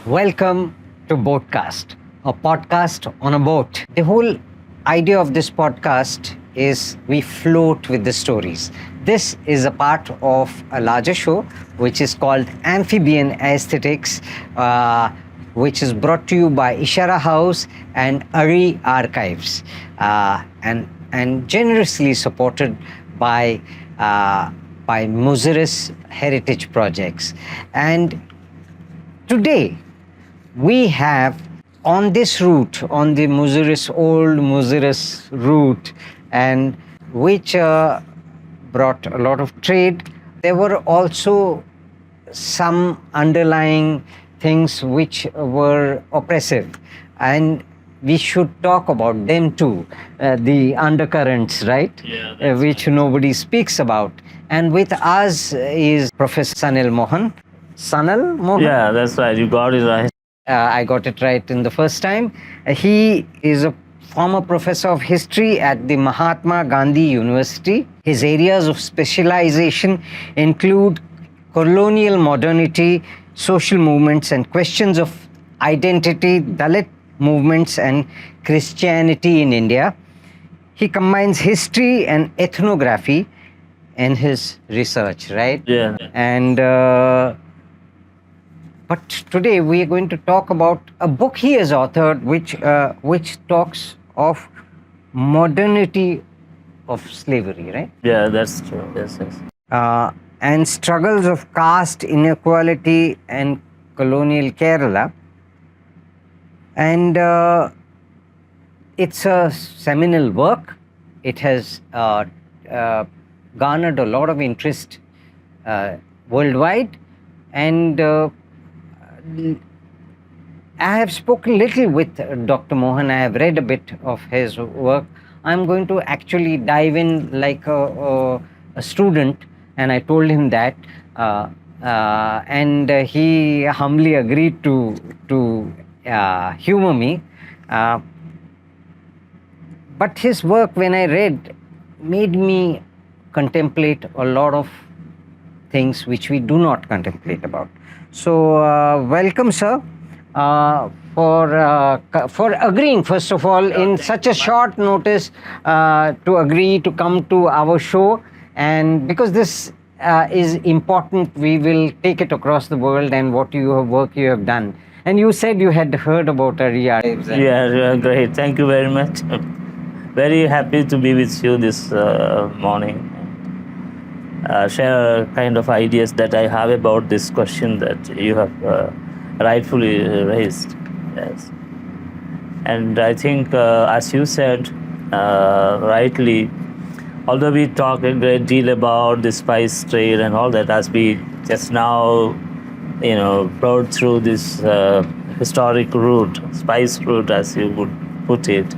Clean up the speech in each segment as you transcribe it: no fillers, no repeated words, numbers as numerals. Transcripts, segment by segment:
Welcome to Boatcast, a podcast on a boat. The whole idea of this podcast is we float with the stories. This is a part of a larger show which is called Amphibian Aesthetics, which is brought to you by Ishara House and Ari Archives, and generously supported by Muziris Heritage Projects. And today, we have on this route, on the old Muziris route, and which brought a lot of trade, there were also some underlying things which were oppressive, and we should talk about them too, the undercurrents, right? Which nobody speaks about. And with us is Professor Sanal Mohan. Sanal Mohan? Yeah, that's right. You got it right. I got it right in the first time. He is a former professor of history at the Mahatma Gandhi University. His areas of specialization include colonial modernity, social movements, and questions of identity, Dalit movements, and Christianity in India. He combines history and ethnography in his research, right? Yeah. And but today we are going to talk about a book he has authored, which talks of modernity of slavery, right? Yeah, that's true. Yes. And struggles of caste, inequality, and colonial Kerala. And it's a seminal work. It has garnered a lot of interest worldwide, and I have spoken little with Dr. Mohan. I have read a bit of his work. I'm going to actually dive in like a student, and I told him that, and he humbly agreed to humor me. But his work, when I read, made me contemplate a lot of things which we do not contemplate about. So, welcome, sir, for agreeing, first of all, in such a short notice to agree to come to our show. And because this is important, we will take it across the world and what work you have done. And you said you had heard about Ari. Yeah, great. Thank you very much. Very happy to be with you this morning. Share kind of ideas that I have about this question that you have rightfully raised. Yes. And I think, as you said rightly, although we talk a great deal about the spice trade and all that, as we just now, rode through this historic route, spice route, as you would put it,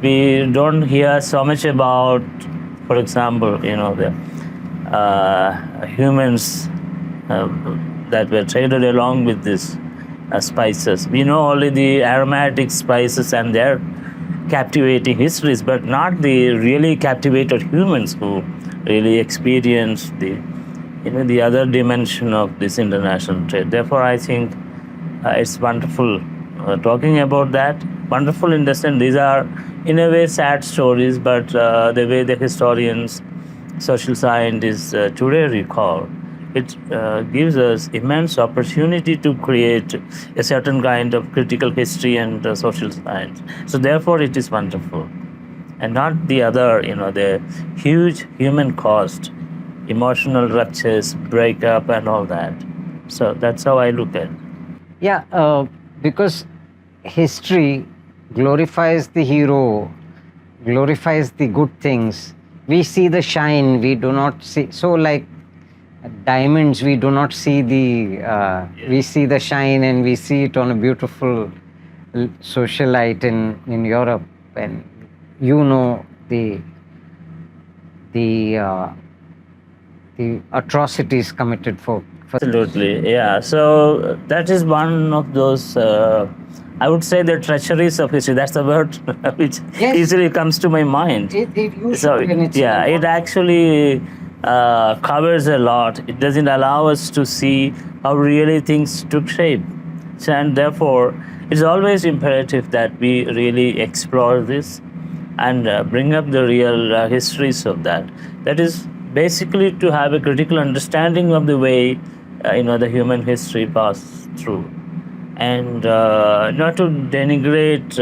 we don't hear so much about, for example, the humans that were traded along with these spices. We know only the aromatic spices and their captivating histories, but not the really captivated humans who really experienced the other dimension of this international trade. Therefore, I think it's wonderful talking about that. Wonderful in the sense these are, in a way, sad stories, but the way the historians, social scientists today recall, it gives us immense opportunity to create a certain kind of critical history and social science. So therefore it is wonderful. And not the other, the huge human cost, emotional ruptures, breakup and all that. So that's how I look at it. Yeah, because history glorifies the hero, glorifies the good things. We see the shine, we do not see, so like diamonds, we do not see we see the shine, and we see it on a beautiful socialite in Europe, and the atrocities committed for Absolutely, yeah. So that is one of those, I would say, the treacheries of history. That's the word which easily comes to my mind. It actually covers a lot. It doesn't allow us to see how really things took shape. So, and therefore, it's always imperative that we really explore this and bring up the real histories of that. That is basically to have a critical understanding of the way the human history passed through, and not to denigrate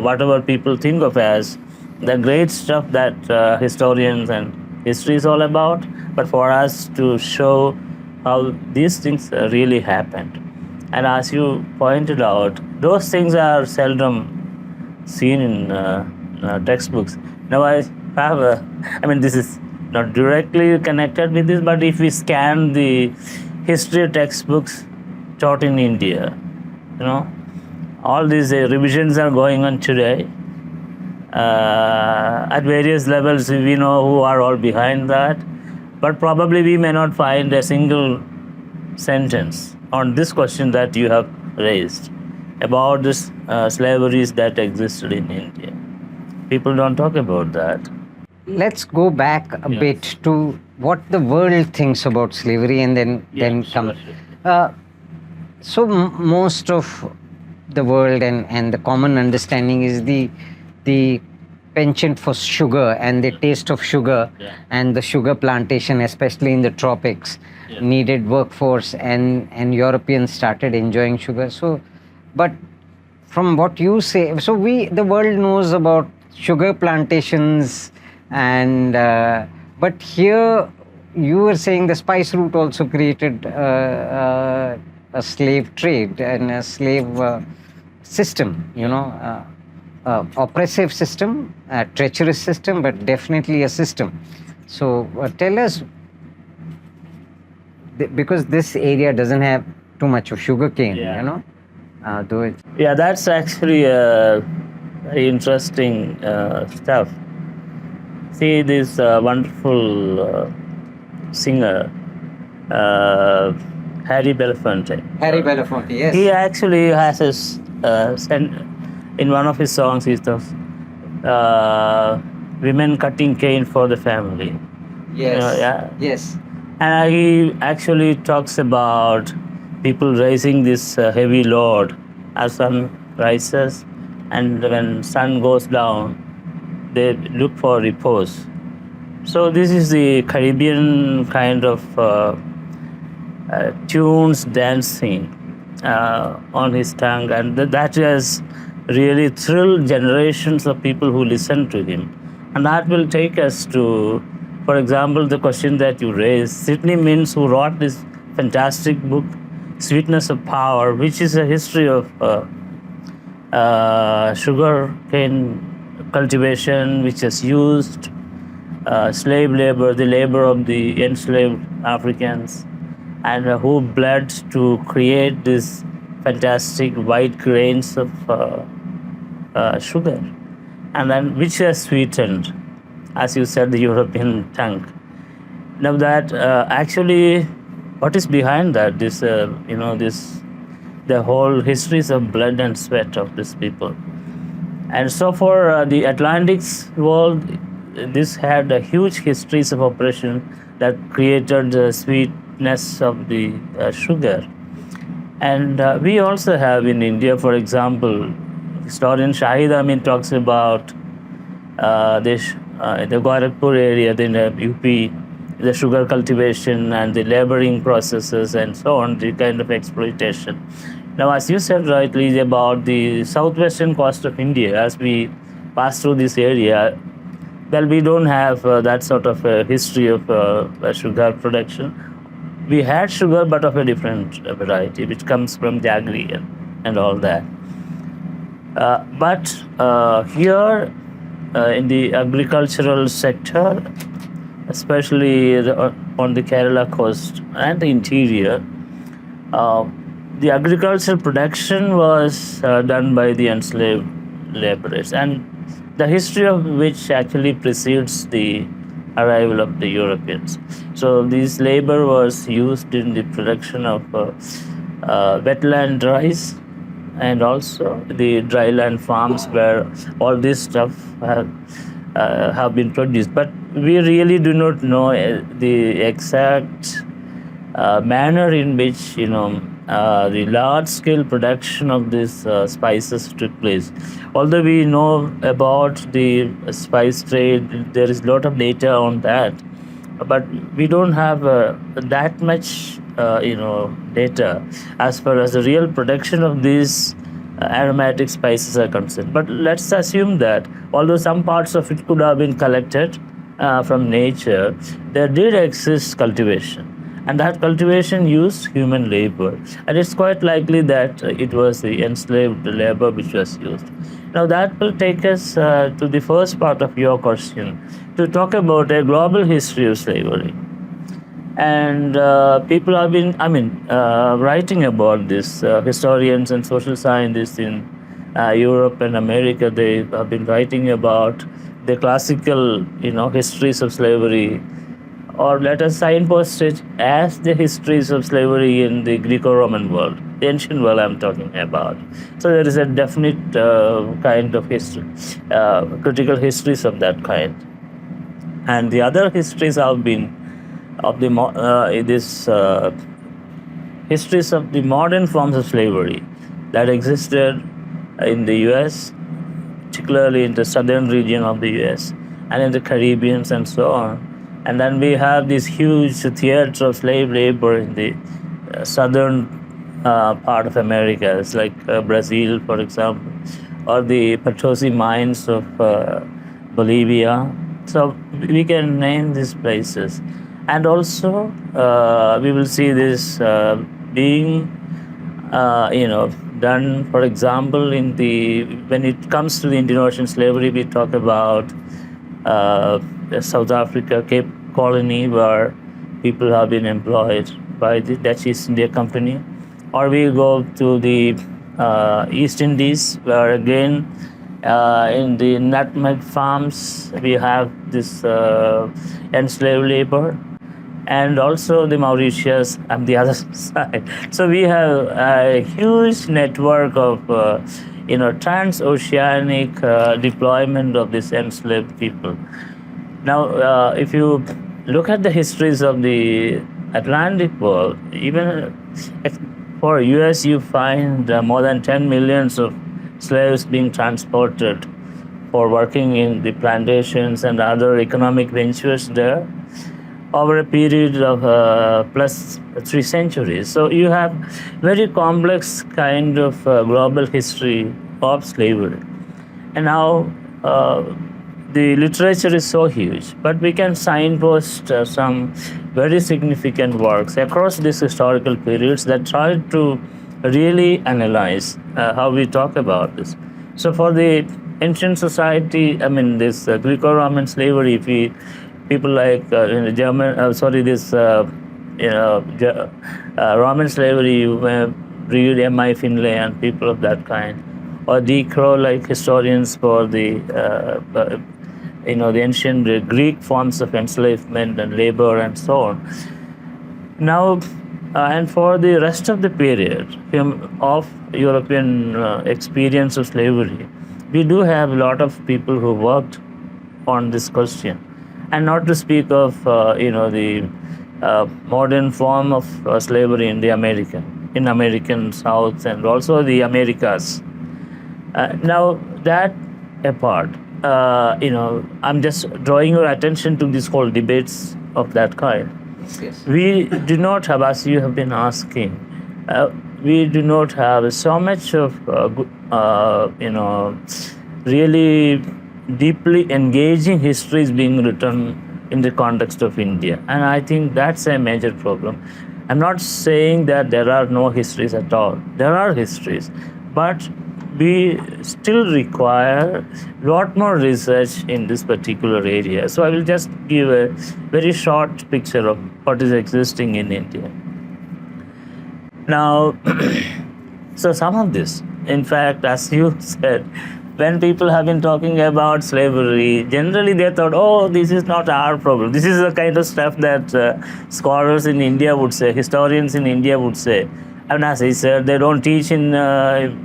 whatever people think of as the great stuff that historians and history is all about, but for us to show how these things really happened. And as you pointed out, those things are seldom seen in textbooks. Now this is not directly connected with this, but if we scan the history textbooks taught in India, all these revisions are going on today. At various levels, we know who are all behind that, but probably we may not find a single sentence on this question that you have raised about this slaveries that existed in India. People don't talk about that. Let's go back a Yes. bit to what the world thinks about slavery, and then come. So most of the world and the common understanding is the penchant for sugar and the taste of sugar, Yeah. and the sugar plantation, especially in the tropics, Yeah. needed workforce, and Europeans started enjoying sugar. So, but from what you say, so the world knows about sugar plantations, and but here you were saying the spice route also created a slave trade and a slave system, oppressive system, a treacherous system, but definitely a system. So tell us, because this area doesn't have too much of sugar cane, Yeah. though it. Yeah, that's actually very interesting stuff. See, this wonderful singer, Harry Belafonte. Harry Belafonte, yes. He actually has his in one of his songs. He talks women cutting cane for the family. Yes. Yeah. Yes. And he actually talks about people raising this heavy load as sun rises, and when sun goes down, they look for repose. So this is the Caribbean kind of tunes dancing on his tongue, and that has really thrilled generations of people who listen to him. And that will take us to, for example, the question that you raised. Sidney Mintz, who wrote this fantastic book, Sweetness of Power, which is a history of sugar cane cultivation, which has used slave labor, the labor of the enslaved Africans, and who bled to create these fantastic white grains of sugar, and then which has sweetened, as you said, the European tongue. Now that actually, what is behind that? The whole histories of blood and sweat of these people. And so for the Atlantic's world, this had a huge histories of oppression that created the sweetness of the sugar. And we also have in India, for example, historian Shahid Amin talks about the Gorakhpur area, the UP, the sugar cultivation and the laboring processes and so on, the kind of exploitation. Now, as you said rightly about the southwestern coast of India, as we pass through this area, well, we don't have that sort of history of sugar production. We had sugar, but of a different variety, which comes from jaggery and all that. But here in the agricultural sector, especially on the Kerala coast and the interior, the agricultural production was done by the enslaved laborers, and the history of which actually precedes the arrival of the Europeans. So this labor was used in the production of wetland rice, and also the dryland farms where all this stuff have been produced. But we really do not know the exact manner in which the large-scale production of these spices took place. Although we know about the spice trade, there is a lot of data on that, but we don't have that much, data as far as the real production of these aromatic spices are concerned. But let's assume that although some parts of it could have been collected from nature, there did exist cultivation, and that cultivation used human labor, and it's quite likely that it was the enslaved labor which was used. Now that will take us to the first part of your question, to talk about a global history of slavery. And people have been, writing about this. Historians and social scientists in Europe and America, they have been writing about the classical, histories of slavery, or let us signpost it as the histories of slavery in the Greco-Roman world, the ancient world I'm talking about. So there is a definite kind of history, critical histories of that kind. And the other histories have been of the histories of the modern forms of slavery that existed in the U.S., particularly in the southern region of the U.S. and in the Caribbean and so on. And then we have this huge theater of slave labor in the southern part of America. It's like Brazil, for example, or the Potosi mines of Bolivia. So we can name these places. And also, we will see this being, done, for example, when it comes to the Indian Ocean slavery, we talk about South Africa, Cape Colony, where people have been employed by the Dutch East India Company. Or we go to the East Indies, where again, in the nutmeg farms, we have this enslaved labor. And also the Mauritius on the other side. So we have a huge network of, trans-oceanic deployment of these enslaved people. Now, if you look at the histories of the Atlantic world, even for US, you find more than 10 millions of slaves being transported for working in the plantations and other economic ventures there over a period of plus 3 centuries. So you have very complex kind of global history of slavery. And now the literature is so huge, but we can signpost some very significant works across these historical periods that try to really analyze how we talk about this. So for the ancient society, this Greco-Roman slavery, people like Roman slavery, you may read M.I. Finlay and people of that kind, or D. Crow, like historians for the ancient Greek forms of enslavement and labor and so on. Now, and for the rest of the period of European experience of slavery, we do have a lot of people who worked on this question. And not to speak of, the modern form of slavery in American South and also the Americas. Now, that apart, I'm just drawing your attention to this whole debates of that kind. Yes. We do not have, as you have been asking, we do not have so much of, really deeply engaging histories being written in the context of India. And I think that's a major problem. I'm not saying that there are no histories at all. There are histories, but we still require a lot more research in this particular area. So I will just give a very short picture of what is existing in India. Now, so some of this, in fact, as you said, when people have been talking about slavery, generally they thought, oh, this is not our problem. This is the kind of stuff that scholars in India would say, historians in India would say. And as I said, they don't teach in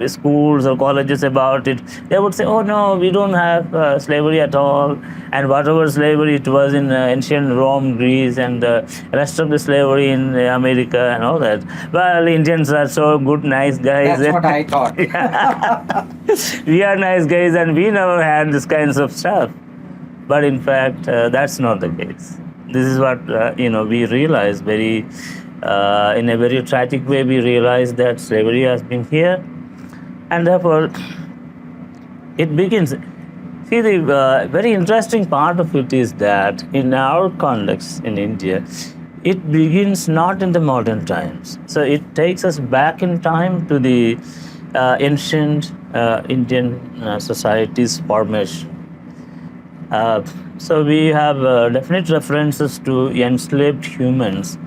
schools or colleges about it. They would say, oh no, we don't have slavery at all. And whatever slavery it was in ancient Rome, Greece, and the rest of the slavery in America and all that. Well, Indians are so good, nice guys. That's what I thought. We are nice guys and we never had this kinds of stuff. But in fact, that's not the case. This is what we realize in a very tragic way. We realize that slavery has been here, and therefore it begins. See, the very interesting part of it is that in our context in India, it begins not in the modern times. So it takes us back in time to the ancient Indian society's formation. So we have definite references to enslaved humans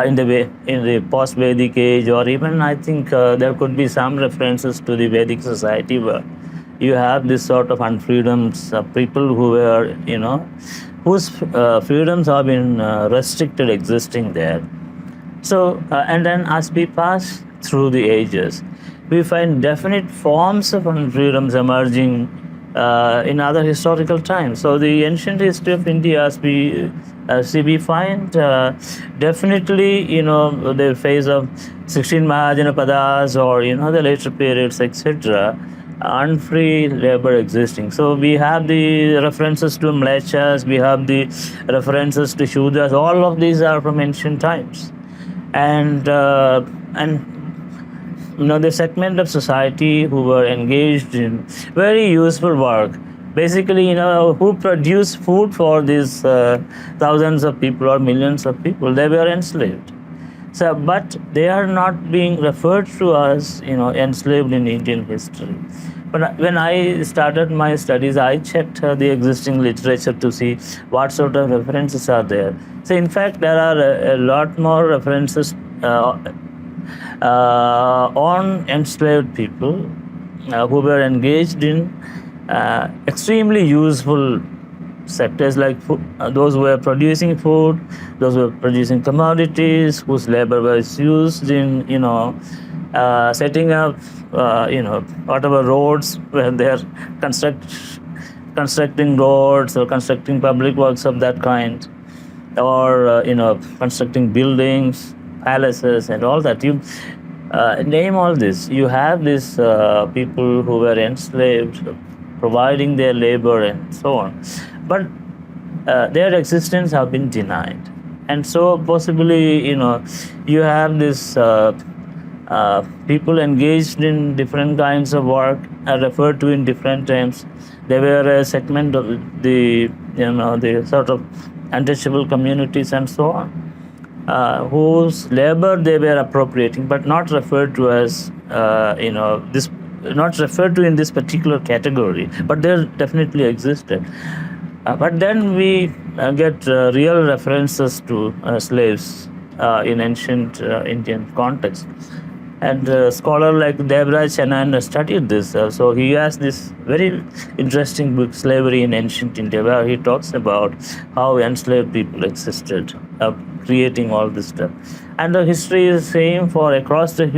in the post-Vedic age, or even I think there could be some references to the Vedic society where you have this sort of unfreedoms, people who were, whose freedoms have been restricted existing there. So, and then as we pass through the ages, we find definite forms of unfreedoms emerging in other historical times. So the ancient history of India, as we find definitely, the phase of 16 Mahajanapadas or, the later periods, etc., unfree labor existing. So we have the references to Mlechas, we have the references to Shudras, all of these are from ancient times. And the segment of society who were engaged in very useful work, basically, who produce food for these thousands of people or millions of people, they were enslaved. So, but they are not being referred to as, enslaved in Indian history. But when I started my studies, I checked the existing literature to see what sort of references are there. So, in fact, there are a lot more references on enslaved people who were engaged in extremely useful sectors like those who were producing food, those who were producing commodities, whose labor was used in, setting up, whatever roads where they are constructing roads or constructing public works of that kind, or, constructing buildings, palaces and all that. You name all this. You have these people who were enslaved, providing their labor and so on. But their existence have been denied. And so possibly, you have this people engaged in different kinds of work are referred to in different terms. They were a segment of the, the sort of untouchable communities and so on, whose labor they were appropriating, but not referred to as, this, not referred to in this particular category, but they definitely existed. But then we get real references to slaves in ancient Indian context. And a scholar like Devraj Chenan studied this. So he has this very interesting book, Slavery in Ancient India, where he talks about how enslaved people existed, creating all this stuff. And the history is the same for across the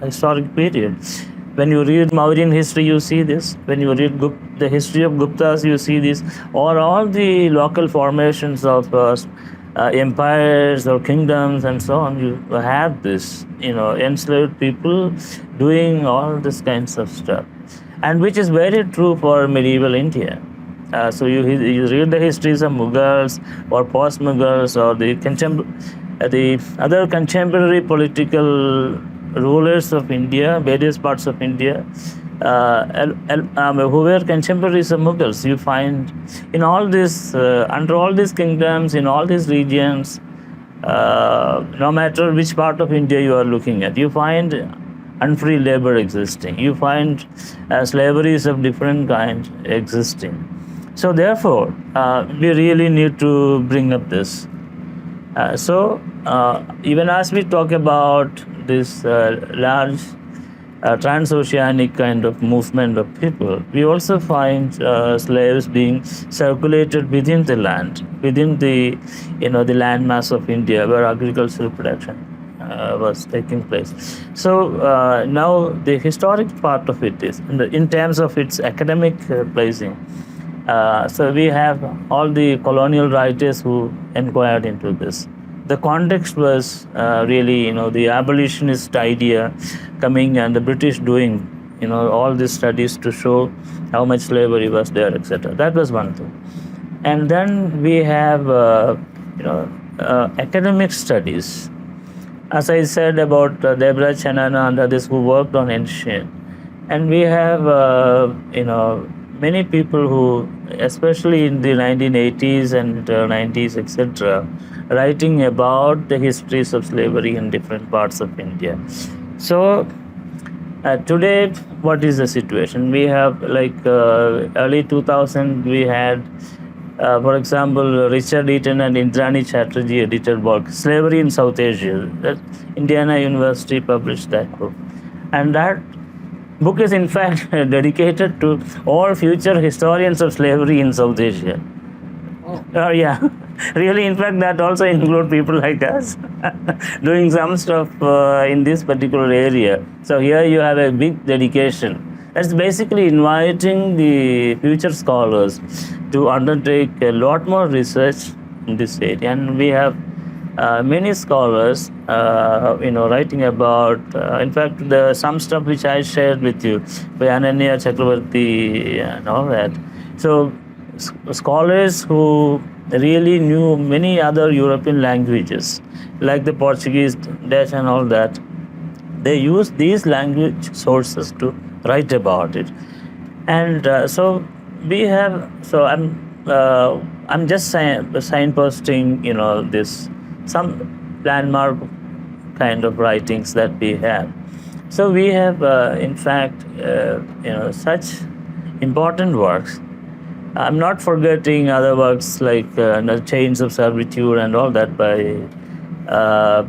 historic period. When you read Mauryan history, you see this. When you read the history of Guptas, you see this. Or all the local formations of empires or kingdoms and so on, you have this, enslaved people doing all this kinds of stuff. And which is very true for medieval India. So you read the histories of Mughals or post-Mughals or the other contemporary political rulers of India, various parts of India, who were contemporaries of Mughals. You find in all this, under all these kingdoms, in all these regions, no matter which part of India you are looking at, you find unfree labor existing. You find slaveries of different kinds existing. So therefore, we really need to bring up this. So even as we talk about this large Trans-Oceanic kind of movement of people, we also find slaves being circulated within the land, within the, the landmass of India, where agricultural production was taking place. So now the historic part of it is in terms of its academic placing. So we have all the colonial writers who inquired into this. The context was really, the abolitionist idea coming and the British doing, all these studies to show how much slavery was there, etc. That was one thing. And then we have, academic studies. As I said about Deborah Chanana and others who worked on ancient. And we have, many people who, especially in the 1980s and 90s, etc., writing about the histories of slavery in different parts of India. So today, what is the situation? We have early 2000, we had, for example, Richard Eaton and Indrani Chatterjee edited book, Slavery in South Asia. Indiana University published that book. And that book is in fact dedicated to all future historians of slavery in South Asia. Yeah, really, in fact, that also include people like us doing some stuff in this particular area. So here you have a big dedication. That's basically inviting the future scholars to undertake a lot more research in this area. And we have many scholars, writing about, in fact, some stuff which I shared with you by Ananya Chakravarti and all that. So scholars who really knew many other European languages, like the Portuguese, Dutch and all that, they use these language sources to write about it. And so we have, so I'm just signposting, this, some landmark kind of writings that we have. So we have, in fact, such important works. I'm not forgetting other works like the Chains of Servitude and all that by a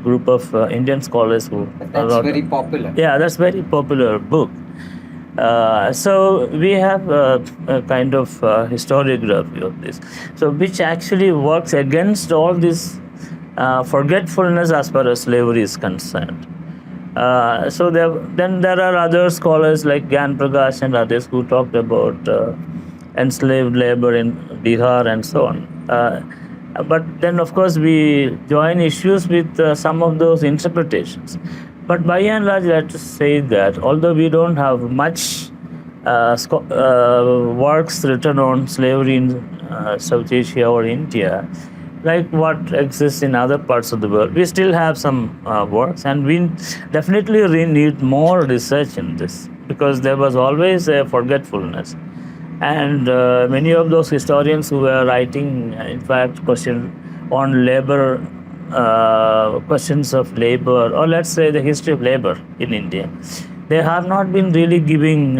group of Indian scholars who. That's very popular. Yeah, that's very popular book. So we have a kind of historiography of this, so which actually works against all this forgetfulness as far as slavery is concerned. So then there are other scholars like Gyan Prakash and others who talked about enslaved labor in Bihar and so on. But then, of course, we join issues with some of those interpretations. But by and large, let's say that although we don't have much works written on slavery in South Asia or India, like what exists in other parts of the world, we still have some works, and we definitely need more research in this, because there was always a forgetfulness. And many of those historians who were writing, in fact, question on labor, questions of labor, or let's say the history of labor in India, they have not been really giving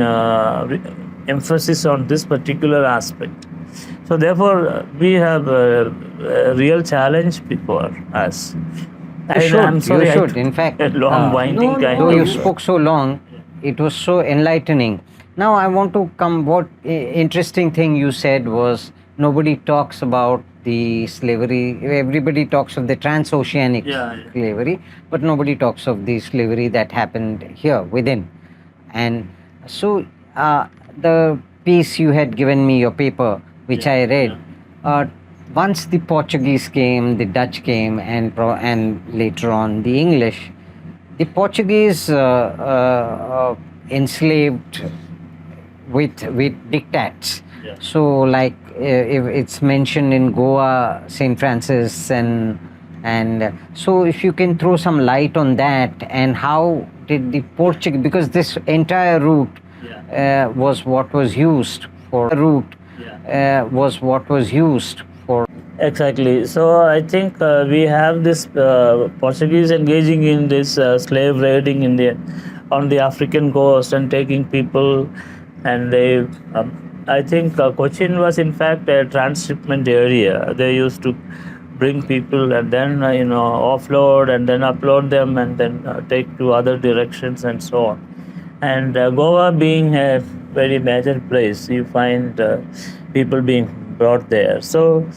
emphasis on this particular aspect. So therefore, we have a real challenge before us. You should. In fact, long winding kind though of. you spoke so long, it was so enlightening. Now I want to come. What interesting thing you said was nobody talks about the slavery. Everybody talks of the Trans-Oceanic slavery, but nobody talks of the slavery that happened here within. And so the piece you had given me, your paper, which I read, once the Portuguese came, the Dutch came, and later on the English, the Portuguese enslaved with dictats. So like if it's mentioned in Goa, St. Francis, and so if you can throw some light on that, and how did the Portuguese, because this entire route was what was used for Exactly. So I think we have this Portuguese engaging in this slave raiding on the African coast and taking people, and they. I think Cochin was in fact a transshipment area. They used to bring people and then offload and then upload them and then take to other directions and so on. And Goa being a very major place, you find people being brought there. So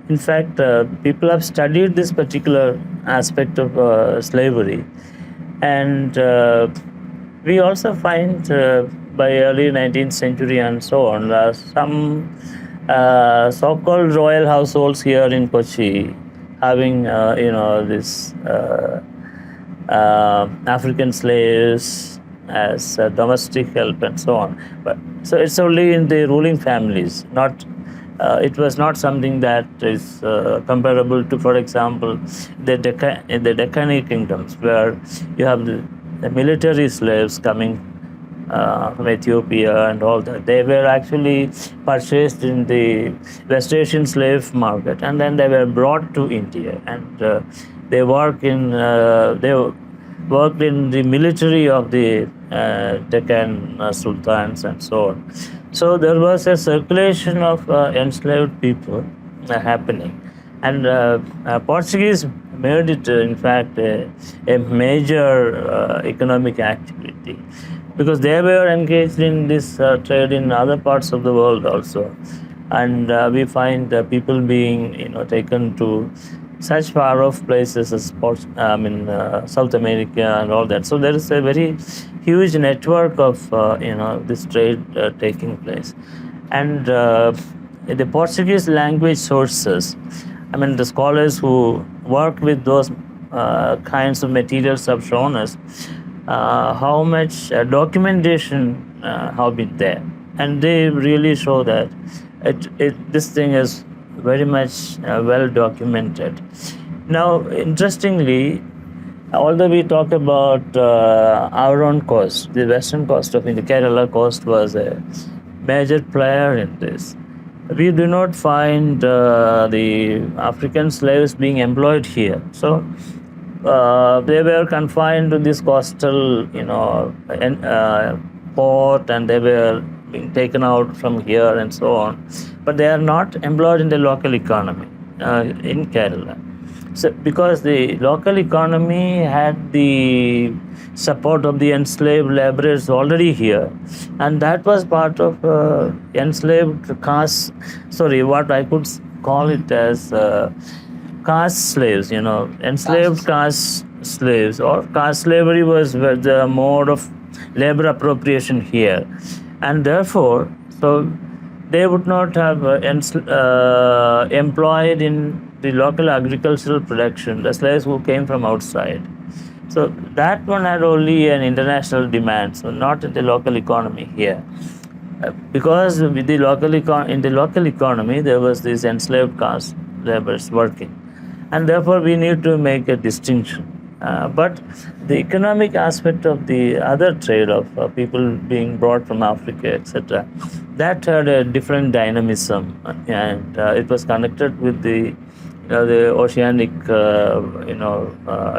In fact, people have studied this particular aspect of slavery, and we also find by early 19th century and so on, some so-called royal households here in Kochi having, this African slaves as domestic help and so on. But so it's only in the ruling families, not. It was not something that is comparable to, for example, in the Deccan kingdoms, where you have the military slaves coming from Ethiopia and all that. They were actually purchased in the West Asian slave market, and then they were brought to India, and they worked in the military of the Deccan sultans and so on. So there was a circulation of enslaved people happening, and Portuguese made it, in fact, a major economic activity, because they were engaged in this trade in other parts of the world also, and we find people being taken to such far off places as South America and all that. So there is a very huge network of this trade taking place, and the Portuguese language sources. The scholars who work with those kinds of materials have shown us how much documentation have been there, and they really show that this thing is very much well documented. Now, interestingly, although we talk about our own coast, the western coast of India, Kerala coast was a major player in this. We do not find the African slaves being employed here. So they were confined to this coastal, port, and they were being taken out from here and so on. But they are not employed in the local economy in Kerala. So, because the local economy had the support of the enslaved laborers already here, and that was part of enslaved caste. Sorry, what I could call it as caste slaves. Enslaved caste slaves, or caste slavery was the mode of labor appropriation here, and therefore, so they would not have employed in the local agricultural production the slaves who came from outside. So that one had only an international demand, so not in the local economy here. Because with the local in the local economy there was this enslaved caste laborers working, and therefore we need to make a distinction. But the economic aspect of the other trade of people being brought from Africa, etc., that had a different dynamism, and it was connected with the oceanic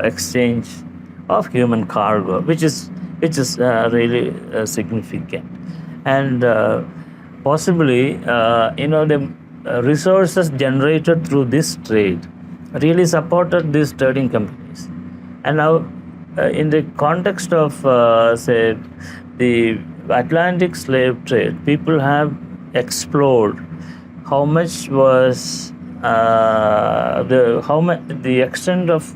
exchange of human cargo, which is really significant, and possibly the resources generated through this trade really supported these trading companies. And now, in the context of say the Atlantic slave trade, people have explored how much was the extent of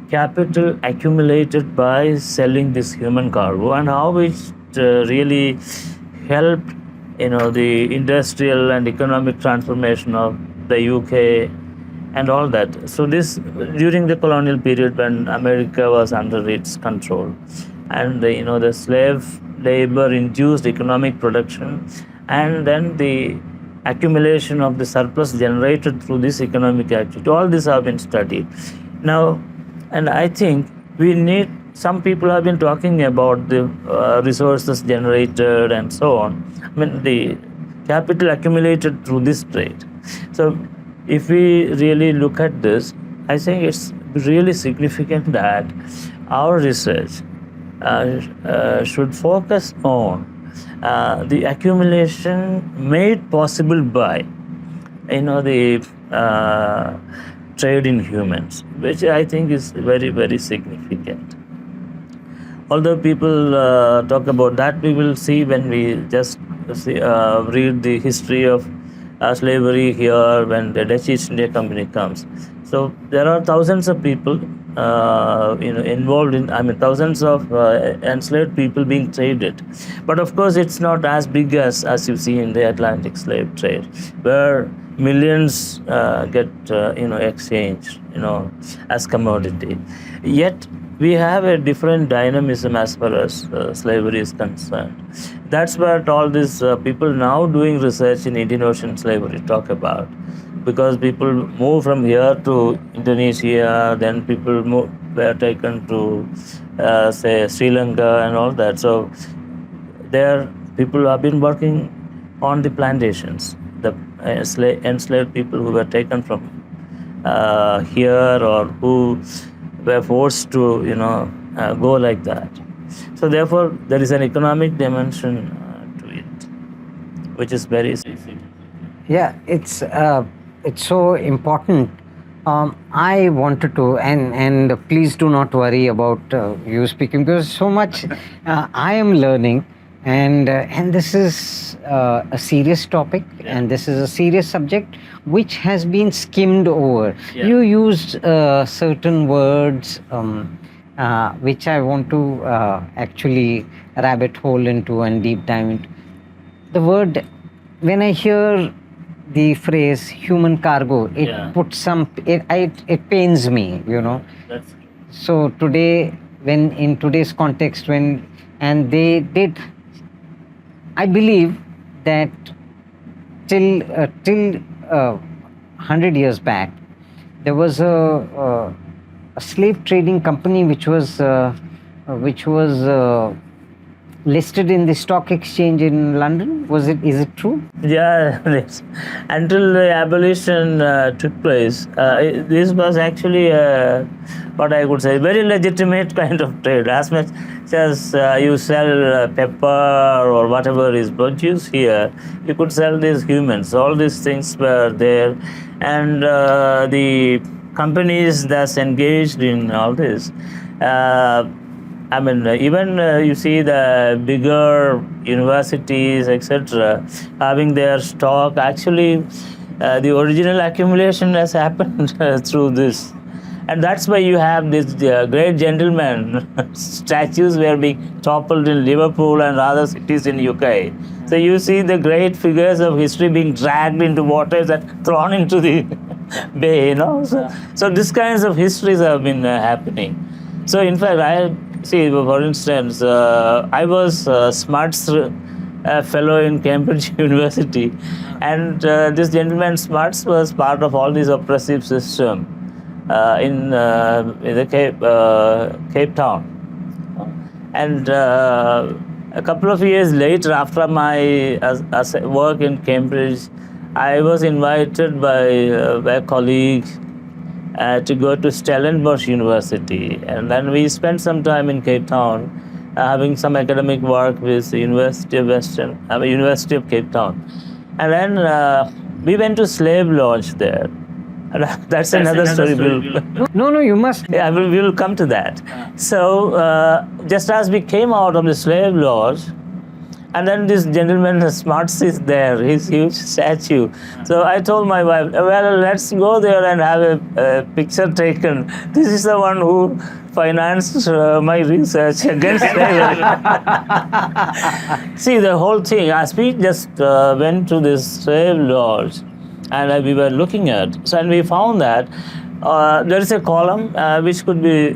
capital accumulated by selling this human cargo, and how it really helped the industrial and economic transformation of the UK and all that. So this during the colonial period, when America was under its control, and the slave labor induced economic production, and then the accumulation of the surplus generated through this economic activity, all this have been studied now. And I think we need, some people have been talking about the resources generated and so on, the capital accumulated through this trade. So if we really look at this, I think it's really significant that our research should focus on the accumulation made possible by the trade in humans, which I think is very, very significant. Although people talk about that, we will see when we just read the history of slavery here when the Dutch East India Company comes. So there are thousands of people, involved in. I mean, thousands of enslaved people being traded. But of course, it's not as big as you see in the Atlantic slave trade, where millions get exchanged, as commodity. Yet we have a different dynamism as far as slavery is concerned. That's what all these people now doing research in Indian Ocean slavery talk about, because people move from here to Indonesia, then people were taken to say Sri Lanka and all that. So there people have been working on the plantations, the enslaved people who were taken from here, or who were forced to go like that. So therefore there is an economic dimension to it, which is very significant. Yeah, it's so important. I wanted to, and please do not worry about you speaking, because so much I am learning, and this is a serious topic, and this is a serious subject which has been skimmed over. Yeah. You used certain words which I want to actually rabbit hole into and deep dive into. The word, when I hear the phrase human cargo, it Yeah. puts some, it pains me, That's So today, when in today's context, and they did, I believe that till 100 years back, there was a slave trading company which was listed in the stock exchange in London. Is it true? Yeah, yes. Until the abolition took place, this was actually what I could say, very legitimate kind of trade. As much as you sell pepper or whatever is produced here, you could sell these humans. All these things were there, and the companies that's engaged in all this. I mean, even you see the bigger universities, etc., having their stock. Actually, the original accumulation has happened through this. And that's why you have this great gentleman statues were being toppled in Liverpool and other cities in UK. So you see the great figures of history being dragged into waters and thrown into the bay, So these kinds of histories have been happening. So in fact, for instance, I was Smart's fellow in Cambridge University, and this gentleman Smarts was part of all this oppressive system in the Cape Town. And a couple of years later, after my work in Cambridge, I was invited by a colleague to go to Stellenbosch University, and then we spent some time in Cape Town, having some academic work with the University of Cape Town, and then we went to slave lodge there. That's another story. No, you must. Yeah, we will come to that. So just as we came out of the slave lodge, and then this gentleman, Smarts, is there, his huge statue. So I told my wife, well, let's go there and have a picture taken. This is the one who financed my research against slavery. See, the whole thing, as we just went to this slave lodge, and we were looking at, so and we found that there is a column which could be,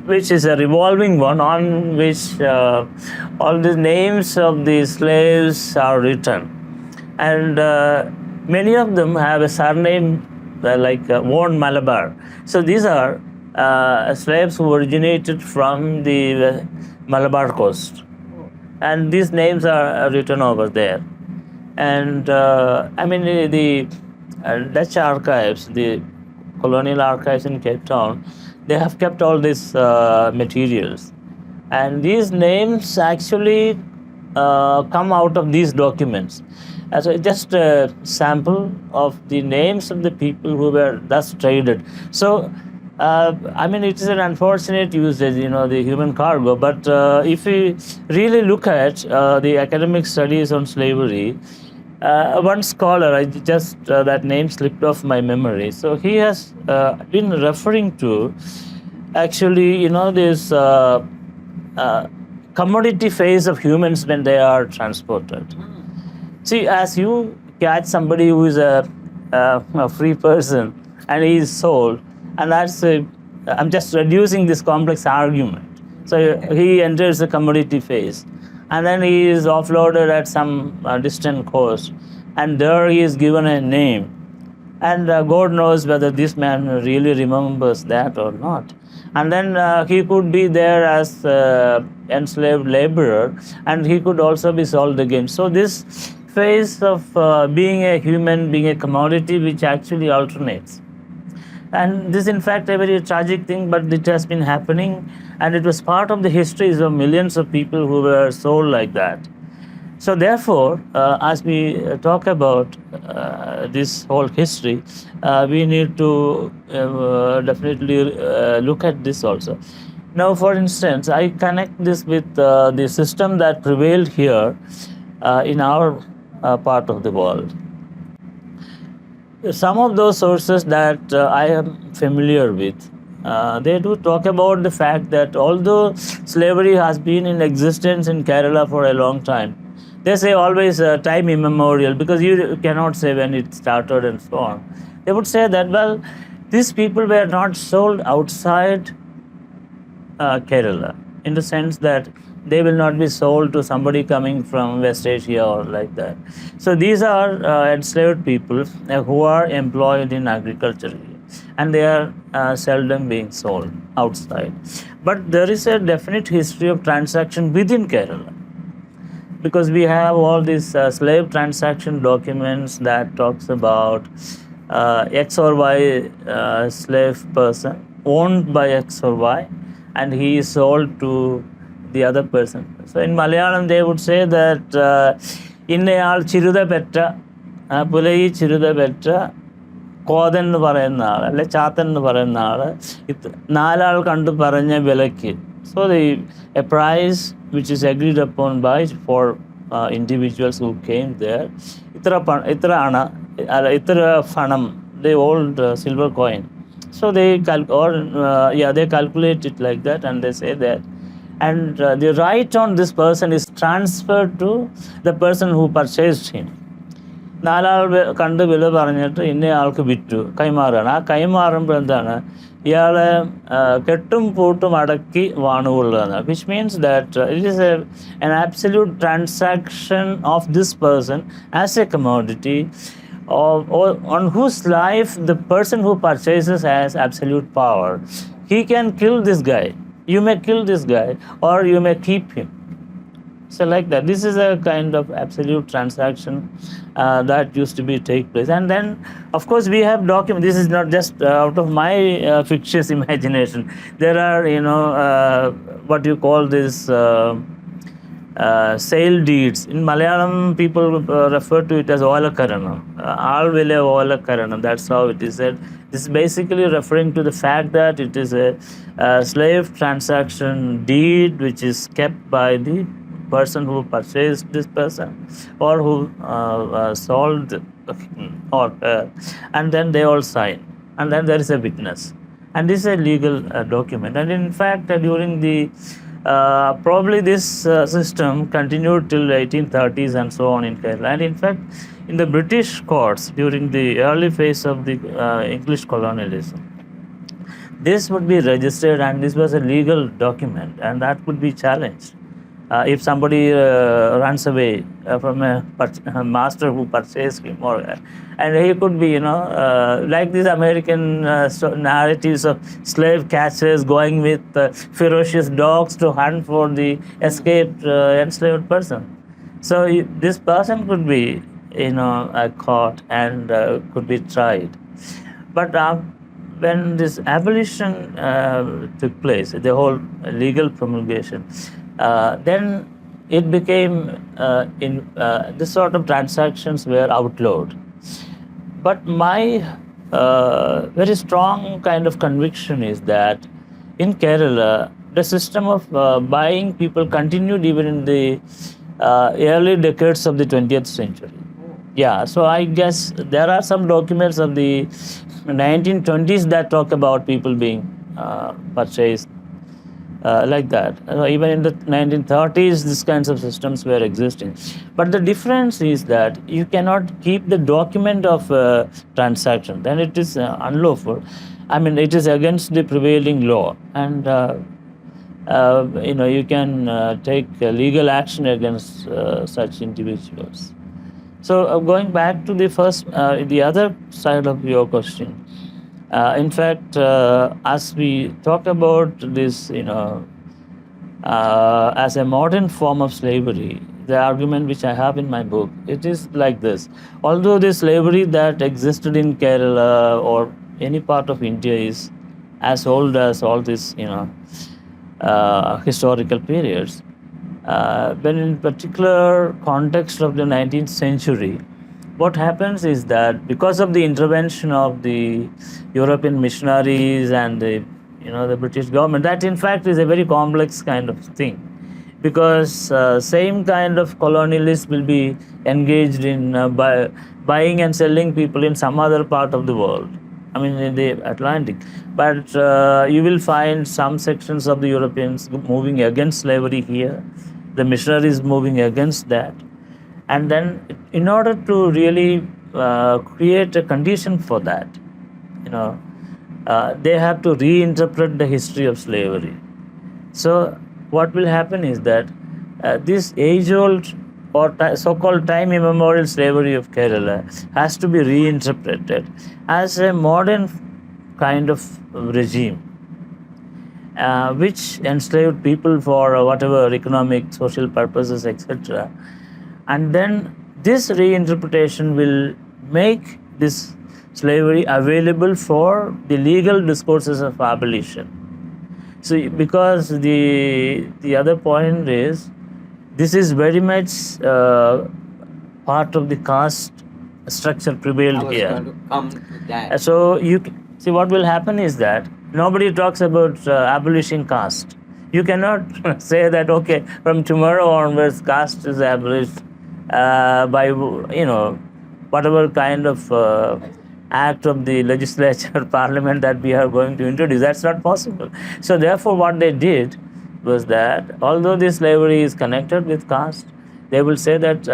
which is a revolving one, on which all the names of the slaves are written, and many of them have a surname like Warren Malabar. So these are slaves who originated from the Malabar coast, and these names are written over there. And I mean, the Dutch archives, the Colonial archives in Cape Town, they have kept all these materials. And these names actually come out of these documents. So just a sample of the names of the people who were thus traded. So, I mean, it is an unfortunate usage, the human cargo. But if we really look at the academic studies on slavery, One scholar, that name slipped off my memory. So he has been referring to actually, this commodity phase of humans when they are transported. See, as you catch somebody who is a free person and he is sold, and I'm just reducing this complex argument. So he enters the commodity phase, and then he is offloaded at some distant coast, and there he is given a name. And God knows whether this man really remembers that or not. And then he could be there as enslaved laborer, and he could also be sold again. So this phase of being a human, being a commodity, which actually alternates. And this, in fact, a very tragic thing, but it has been happening, and it was part of the histories of millions of people who were sold like that. So therefore, as we talk about this whole history, we need to definitely look at this also. Now, for instance, I connect this with the system that prevailed here in our part of the world. Some of those sources that I am familiar with, they do talk about the fact that although slavery has been in existence in Kerala for a long time, they say always time immemorial, because you cannot say when it started and so on. They would say that, well, these people were not sold outside Kerala, in the sense that they will not be sold to somebody coming from West Asia or like that. So these are enslaved people who are employed in agriculture, and they are seldom being sold outside. But there is a definite history of transaction within Kerala, because we have all these slave transaction documents that talks about X or Y slave person owned by X or Y, and he is sold to the other person. So in Malayalam they would say that innayal chiruda petta pulayi chiruda petta കോതൻ എന്ന് പറയുന്ന ആൾ, അല്ലെ ചാത്തൻ എന്ന് പറയുന്ന ആൾ, നാലാൾ കണ്ട് പറഞ്ഞ വിലയ്ക്ക്. So a price which is agreed upon by for individuals who came there, itra ana, itra phanam, they old silver coin. So they calculate it like that, and they say that, and the right on this person is transferred to the person who purchased him. നാലാൾ കണ്ട് വില പറഞ്ഞിട്ട് ഇന്ന ആൾക്ക് വിറ്റു, കൈമാറുകയാണ്. ആ കൈമാറുമ്പോൾ എന്താണ്, ഇയാളെ കെട്ടും പൂട്ടും അടക്കി വാണുകൊള്ളുകയാണ്. Which means that it is an absolute transaction of this person as a commodity, or on whose life the person who purchases has absolute power. He can kill this guy. You may kill this guy, or you may keep him. So like that, this is a kind of absolute transaction that used to be take place. And then, of course, we have documents. This is not just out of my fictitious imagination. There are, what you call this sale deeds. In Malayalam, people refer to it as Olakaranam. Aal vile Olakaranam. That's how it is said. This is basically referring to the fact that it is a slave transaction deed which is kept by the person who purchased this person, or who sold or and then they all sign, and then there is a witness, and this is a legal document. And in fact, during the probably this system continued till 1830s and so on in Kerala. And in fact, in the British courts during the early phase of the English colonialism, this would be registered, and this was a legal document, and that could be challenged. If somebody runs away from a master who purchased him, and he could be, like these American narratives of slave catchers going with ferocious dogs to hunt for the escaped enslaved person. So this person could be, caught and could be tried. But when this abolition took place, the whole legal promulgation, then it became this sort of transactions were outlawed. But my very strong kind of conviction is that in Kerala, the system of buying people continued even in the early decades of the 20th century. Yeah, so I guess there are some documents of the 1920s that talk about people being purchased like that. Even in the 1930s, these kinds of systems were existing. But the difference is that you cannot keep the document of transaction. Then it is unlawful. I mean, it is against the prevailing law, and you can take legal action against such individuals. So going back to the other side of your question, in fact, as we talk about this, as a modern form of slavery, the argument which I have in my book, it is like this. Although the slavery that existed in Kerala or any part of India is as old as all these, historical periods, but in particular context of the 19th century, what happens is that because of the intervention of the European missionaries and the British government, that in fact is a very complex kind of thing, because same kind of colonialists will be engaged in buying and selling people in some other part of the world. I mean, in the Atlantic. But you will find some sections of the Europeans moving against slavery here, the missionaries moving against that. And then, in order to really create a condition for that, they have to reinterpret the history of slavery. So, what will happen is that this age-old or so-called time immemorial slavery of Kerala has to be reinterpreted as a modern kind of regime, which enslaved people for whatever economic, social purposes, etc. And then this reinterpretation will make this slavery available for the legal discourses of abolition. So, because the other point is, this is very much part of the caste structure prevailed here. Going to come to that. So you see, what will happen is that nobody talks about abolishing caste. You cannot say that okay, from tomorrow onwards, caste is abolished by whatever kind of act of the legislature, parliament that we are going to introduce. That's not possible. So therefore, what they did was that although this slavery is connected with caste, they will say that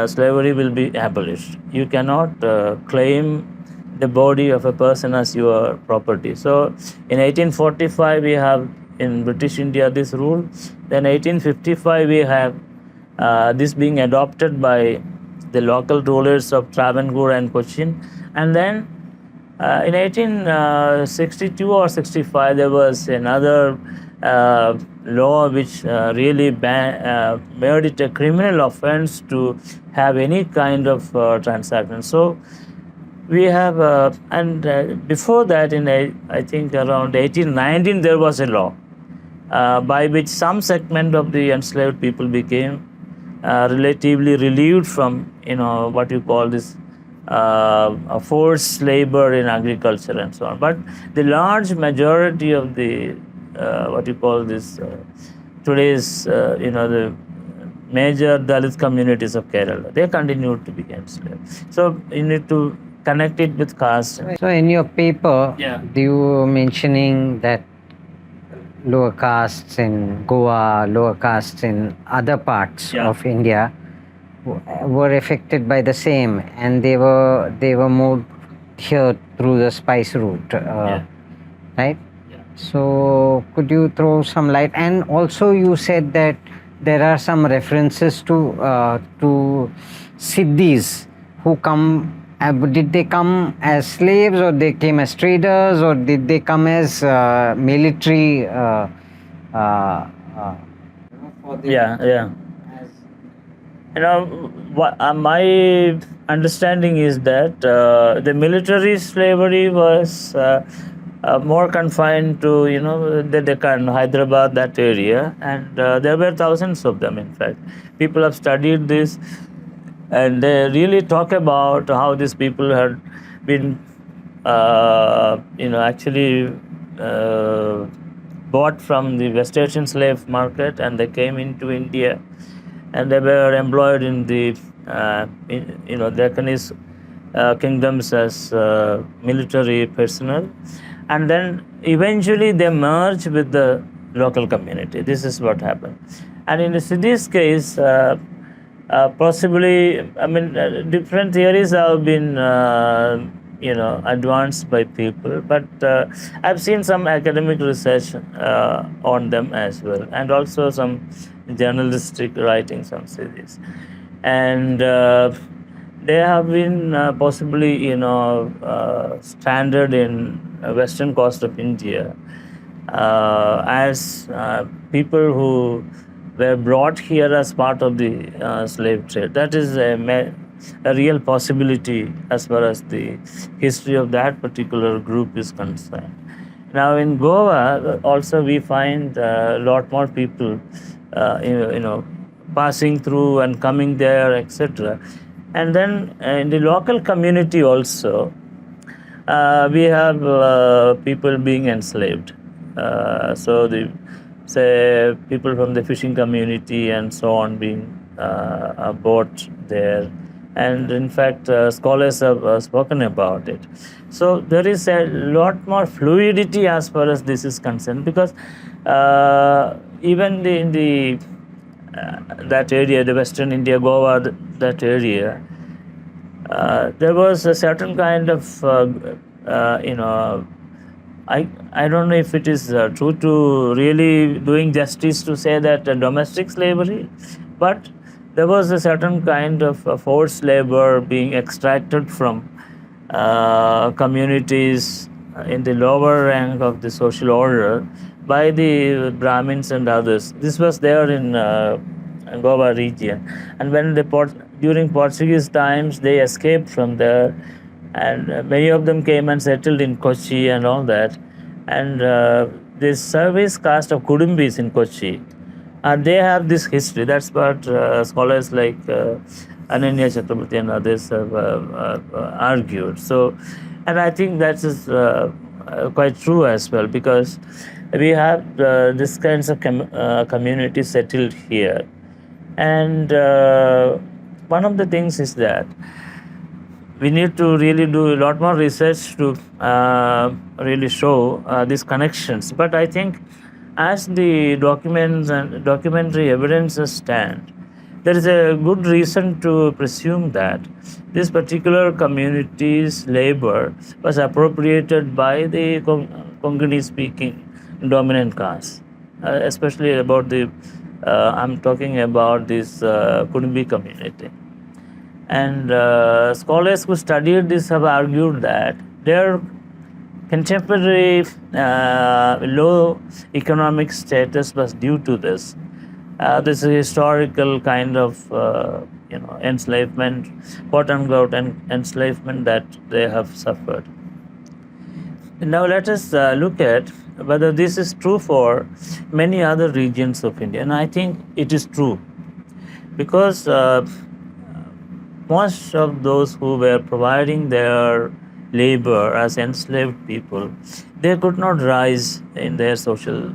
slavery will be abolished. You cannot claim the body of a person as your property. So in 1845 we have in British India this rule. Then 1855 we have this being adopted by the local rulers of Travancore and Cochin. And then in 1862 or 65 there was another law which really made it a criminal offense to have any kind of transaction. So we have, before that, in I think around 1819, there was a law by which some segment of the enslaved people became relatively relieved from, what you call this forced labor in agriculture and so on. But the large majority of the what you call this today's the major Dalit communities of Kerala, they continued to be enslaved. So you need to connect it with caste. So in your paper, Yeah. you were mentioning that lower castes in Goa, lower castes in other parts Yeah. of India were affected by the same, and they were moved here through the spice route, right? Yeah. So could you throw some light? And also you said that there are some references to Siddhis who come. Did they come as slaves, or they came as traders, or did they come as military? Yeah. My understanding is that the military slavery was more confined to the Deccan, Hyderabad, that area, and there were thousands of them. In fact, people have studied this, and they really talk about how these people had been actually bought from the West Asian slave market, and they came into India, and they were employed in the Deccanese kingdoms as military personnel, and then eventually they merge with the local community. This is what happened. And in the city's case, possibly, I mean, different theories have been, advanced by people, but I've seen some academic research on them as well, and also some journalistic writings on cities. And they have been possibly, stranded in western coast of India as people who were brought here as part of the slave trade. That is a real possibility as far as the history of that particular group is concerned. Now in Goa, also we find a lot more people, passing through and coming there, etc. And then in the local community also, we have people being enslaved. So the say people from the fishing community and so on being bought there, and in fact scholars have spoken about it. So there is a lot more fluidity as far as this is concerned, because even in the that area, the Western India, Goa, that area, there was a certain kind of I don't know if it is true to really doing justice to say that domestic slavery, but there was a certain kind of forced labor being extracted from communities in the lower rank of the social order by the Brahmins and others. This was there in Goa region, and when during Portuguese times they escaped from there, and many of them came and settled in Kochi and all that. And this service caste of Kudumbis in Kochi, they have this history. That's what scholars like Ananya Chakraborty and others have argued. So, and I think that is quite true as well, because we have this kinds of communities settled here. And one of the things is that we need to really do a lot more research to really show these connections. But I think as the documents and documentary evidences stand, there is a good reason to presume that this particular community's labor was appropriated by the Konkani-speaking dominant caste, especially about the, I'm talking about this Kudumbi community. And scholars who studied this have argued that their contemporary low economic status was due to this. This historical kind of enslavement, quote unquote, enslavement that they have suffered. Now let us look at whether this is true for many other regions of India. And I think it is true, because most of those who were providing their labor as enslaved people, they could not rise in their social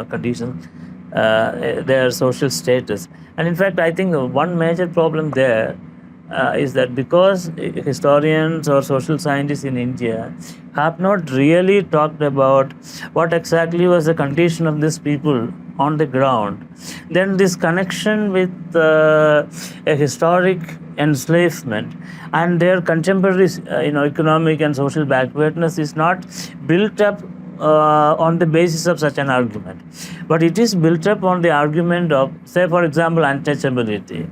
conditions, their social status. And in fact, I think one major problem there is that because historians or social scientists in India have not really talked about what exactly was the condition of these people on the ground, then this connection with a historic enslavement and their contemporary economic and social backwardness is not built up on the basis of such an argument, but it is built up on the argument of, say for example, untouchability.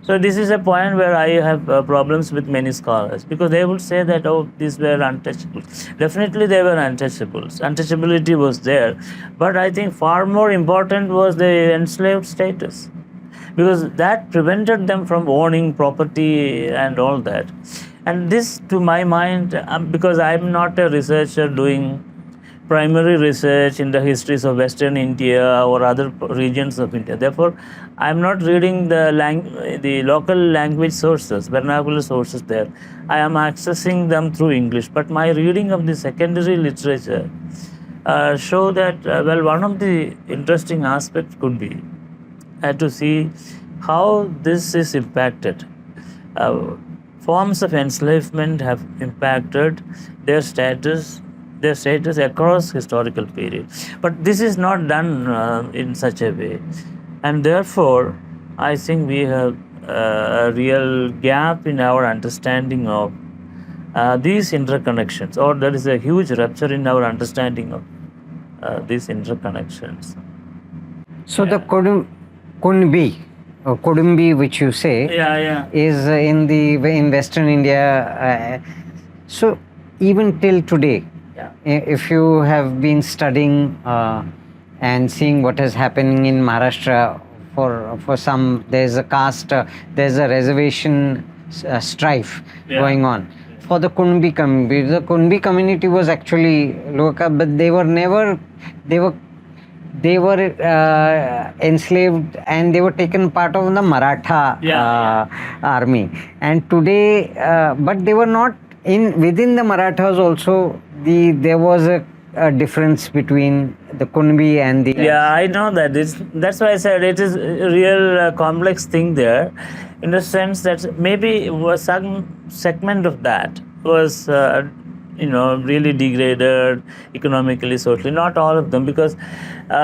So this is a point where I have problems with many scholars, because they would say that, oh, these were untouchable. Definitely they were untouchables. Untouchability was there. But I think far more important was the enslaved status, because that prevented them from owning property and all that. And this, to my mind, because I'm not a researcher doing primary research in the histories of Western India or other regions of India. Therefore, I'm not reading the local language sources, vernacular sources there. I am accessing them through English. But my reading of the secondary literature show that, one of the interesting aspects could be to see how this is impacted uh, forms of enslavement have impacted their status across historical period. But this is not done in such a way, and therefore I think we have a real gap in our understanding of these interconnections, or there is a huge rupture in our understanding of these interconnections. So the Kunbi, or Kudumbi, which you say, is in Western India. So even till today, if you have been studying and seeing what is happening in Maharashtra, for some, there's a caste, there's a reservation strife going on. For the Kunbi community was actually local, but they were never, they were enslaved, and they were taken part of the Maratha army. And today, but they were not within the Marathas also. There was a difference between the Kunbi and the. Yeah, I know that. That's why I said it is a real complex thing there, in the sense that maybe some segment of that was really degraded economically, socially. Not all of them, because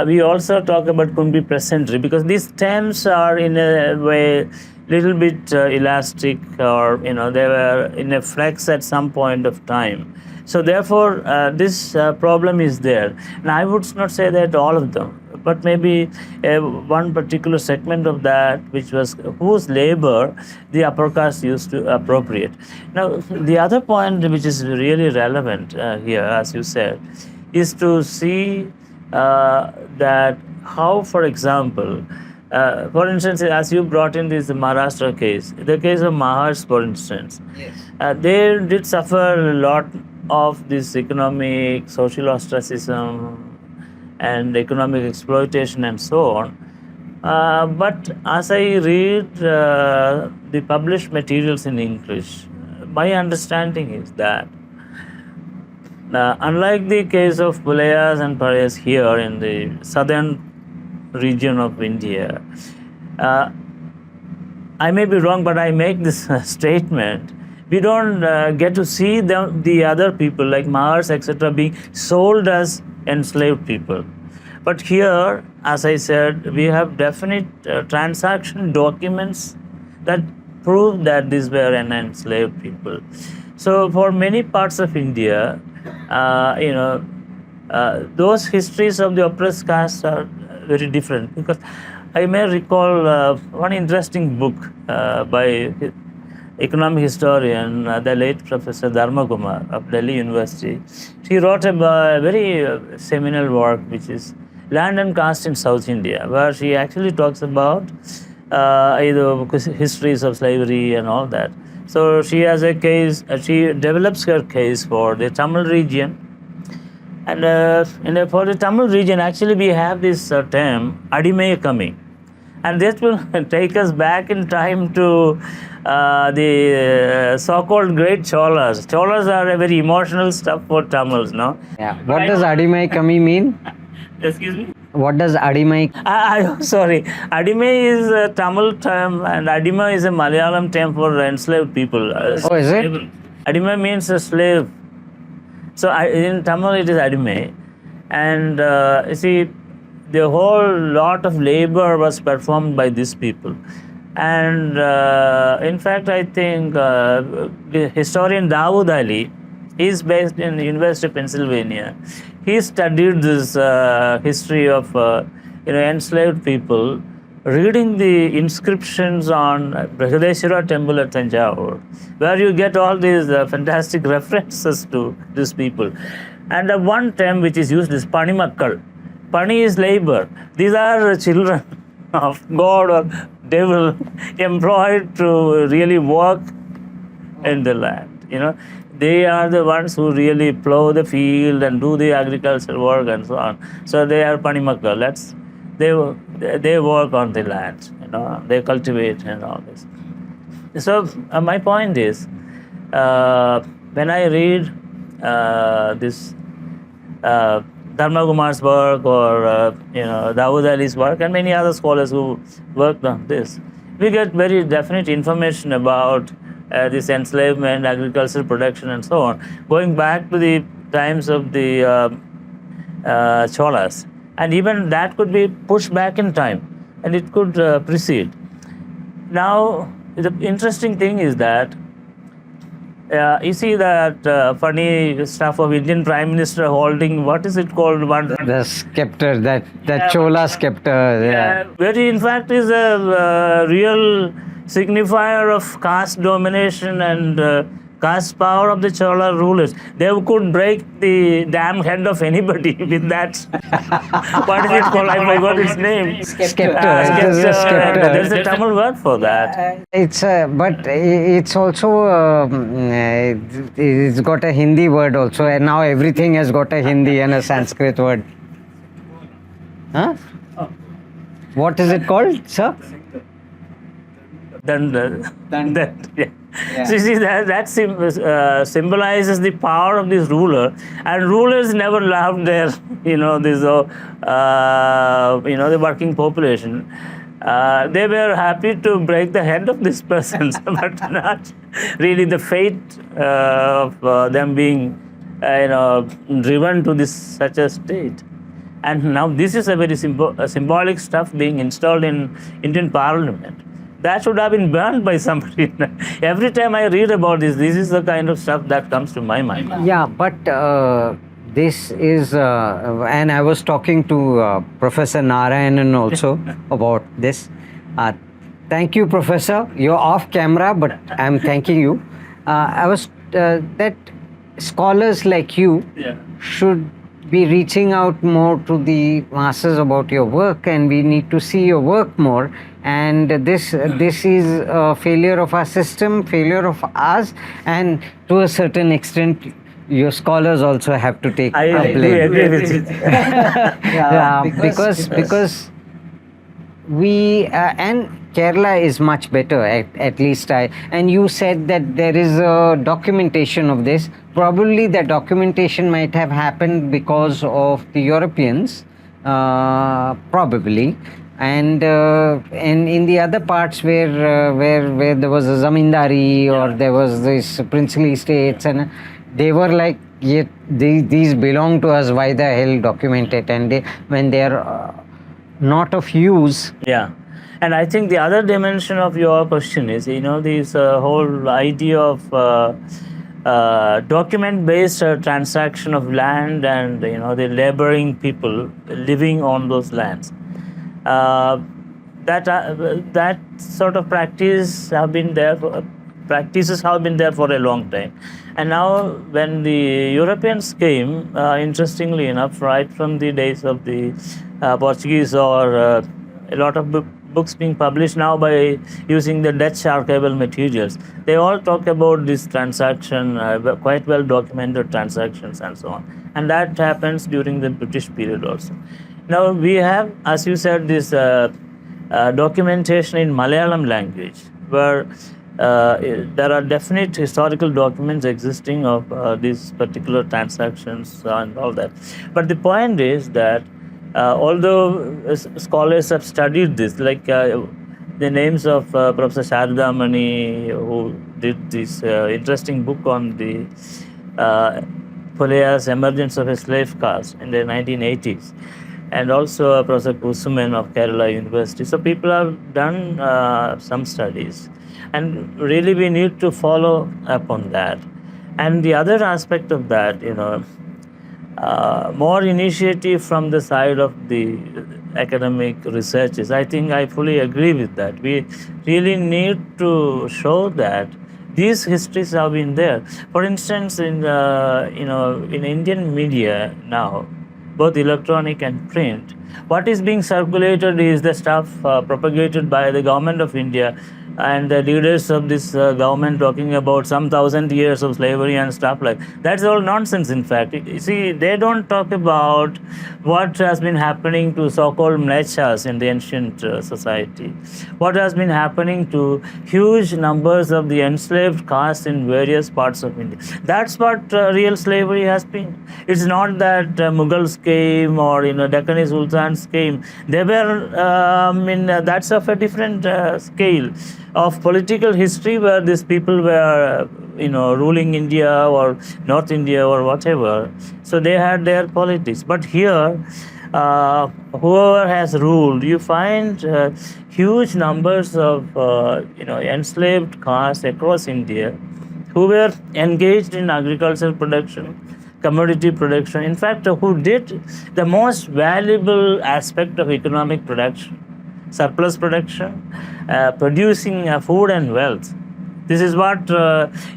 we also talk about Kunbi presentry, because these terms are in a way little bit elastic, or they were in a flex at some point of time. So therefore, this problem is there. And I would not say that all of them, but maybe one particular segment of that, whose labor the upper caste used to appropriate. Now, the other point which is really relevant here, as you said, is to see that how, for example, for instance, as you brought in this Maharashtra case, the case of Mahars, for instance, they did suffer a lot of this economic, social ostracism and economic exploitation and so on. But as I read the published materials in English, my understanding is that unlike the case of Pulayas and Parayas here in the southern region of India, I may be wrong, but I make this statement. We don't get to see the other people like Mahars, etc., being sold as enslaved people. But here, as I said, we have definite transaction documents that prove that these were enslaved people. So for many parts of India, those histories of the oppressed castes are very different. Because I may recall one interesting book by economic historian, the late Professor Dharma Kumar of Delhi University. He wrote a very seminal work, which is Land and Caste in South India, where she actually talks about histories of slavery and all that. So she has a case, she develops her case for the Tamil region. And for the Tamil region, actually we have this term, Adima coming. And this will take us back in time to the so-called great Cholas. Cholas are a very emotional stuff for Tamils, no? Yeah. What does Adimai Kami mean? Excuse me? What does Adimai? Sorry. Adima is a Tamil term, and Adima is a Malayalam term for enslaved people. Oh, is it? Adima means a slave. So in Tamil it is Adima. And you see, the whole lot of labor was performed by these people. And in fact, I think the historian Dawood Ali is based in the University of Pennsylvania. He studied this history of enslaved people, reading the inscriptions on Brihadeshwara temple at Tanjavur, where you get all these fantastic references to these people. And one term which is used is Panimakkal. Pani is labor. These are children of God or devil employed to really work in the land. They are the ones who really plow the field and do the agricultural work and so on. So they are Panimakkal. They work on the land. They cultivate and all this. So my point is, when I read this Dharma Kumar's work, or Dawood Ali's work, and many other scholars who worked on this, we get very definite information about this enslavement, agricultural production, and so on, going back to the times of the Cholas. And even that could be pushed back in time, and it could precede. Now, the interesting thing is that you see that funny stuff of Indian Prime Minister holding, what is it called? The scepter, that Chola scepter. Yeah. Which in fact is a real signifier of caste domination and caste power of the Chola rulers. They could break the damn head of anybody with that. What is it called? I forgot its name. Scepter. It is a scepter. There's a Tamil word for that. But it's also it's got a Hindi word also, and now everything has got a Hindi and a Sanskrit word. Huh? What is it called, sir? Danda. Yeah. So you see that symbolizes the power of this ruler, and rulers never loved their the working population. They were happy to break the head of this person, but not really the fate of them being driven to this such a state. And now this is a very symbolic stuff being installed in Indian Parliament. That should have been burned by somebody. Every time I read about this is the kind of stuff that comes to my mind. Yeah, but this is, and I was talking to Professor Narayanan also about this. Thank you, Professor. You're off camera, but I'm thanking you. I was that scholars like you should be reaching out more to the masses about your work, and we need to see your work more. And this is a failure of our system, failure of us, and to a certain extent, your scholars also have to take blame. I agree with you. Because we and Kerala is much better, at least and you said that there is a documentation of this. Probably the documentation might have happened because of the Europeans, probably, and in the other parts where there was a zamindari or there was this princely estates, and they were like, yeah, these belong to us, why the hell document it? And when they are not of use. Yeah. And I think the other dimension of your question is, this whole idea of document-based transaction of land and, the laboring people living on those lands. That sort of practices have been there for a long time. And now when the Europeans came, interestingly enough, right from the days of the Portuguese, or a lot of books being published now by using the Dutch archival materials, they all talk about this transaction, quite well documented transactions and so on. And that happens during the British period also. Now we have, as you said, this documentation in Malayalam language, where there are definite historical documents existing of these particular transactions and all that. But the point is that although scholars have studied this, like the names of Professor Sharadamani, who did this interesting book on the Pulaya's emergence of a slave caste in the 1980s, and also Professor Kusuman of Kerala University. So people have done some studies, and really we need to follow up on that. And the other aspect of that, more initiative from the side of the academic researchers. I think I fully agree with that. We really need to show that these histories have been there. For instance, in Indian media now, both electronic and print, what is being circulated is the stuff propagated by the government of India and the leaders of this government talking about some 1,000 years of slavery and stuff like that's all nonsense. In fact, you see, they don't talk about what has been happening to so-called mlechas in the ancient society, what has been happening to huge numbers of the enslaved caste in various parts of India. That's what real slavery has been. It's not that Mughals came or Deccani Sultans came. They were that's of a different scale of political history where these people were ruling India or North India or whatever. So they had their politics. But here, whoever has ruled, you find huge numbers of enslaved castes across India who were engaged in agricultural production, commodity production, in fact, who did the most valuable aspect of economic production, surplus production, producing food and wealth. This is what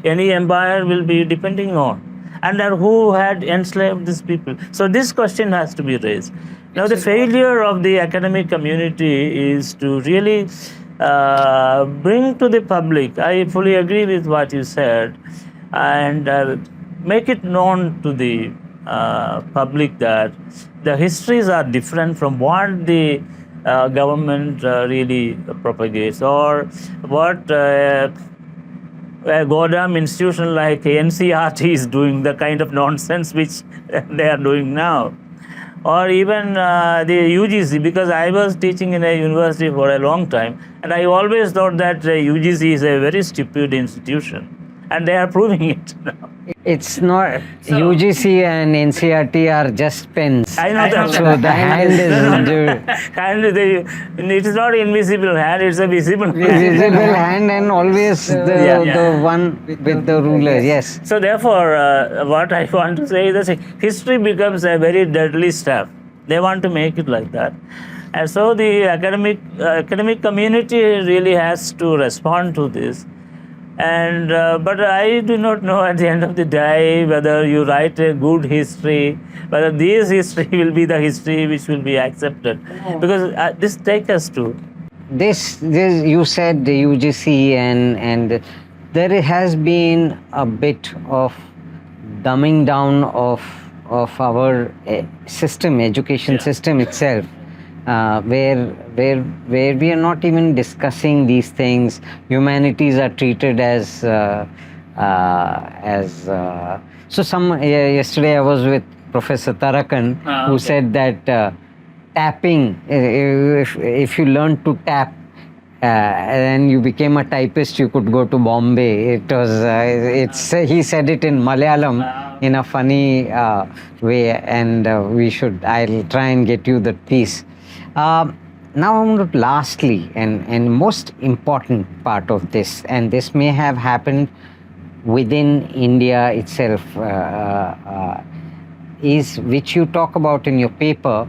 any empire will be depending on. And who had enslaved these people? So this question has to be raised. Now, the failure of the academic community is to really bring to the public, I fully agree with what you said, and make it known to the public that the histories are different from what the government really propagates, or what a Godam institution like NCRT is doing, the kind of nonsense which they are doing now. Or even the UGC, because I was teaching in a university for a long time, and I always thought that UGC is a very stupid institution, and they are proving it now. It's not. UGC and NCRT are just pens. I know that. So the hand is And it is not invisible hand; it's a visible visible hand, and always the one with the ruler. Yes. So therefore, what I want to say is that history becomes a very deadly stuff. They want to make it like that, and so the academic community really has to respond to this. And but I do not know at the end of the day whether you write a good history, whether this history will be the history which will be accepted, because this takes us to this you said the UGC, and there has been a bit of dumbing down of our system, education system itself, where we are not even discussing these things. Humanities are treated as so. Yesterday I was with Professor Tarakan, who said that tapping, if you learn to tap and you became a typist, you could go to Bombay. It was he said it in Malayalam in a funny way, and I'll try and get you the piece. Now, lastly, and most important part of this, and this may have happened within India itself, is which you talk about in your paper,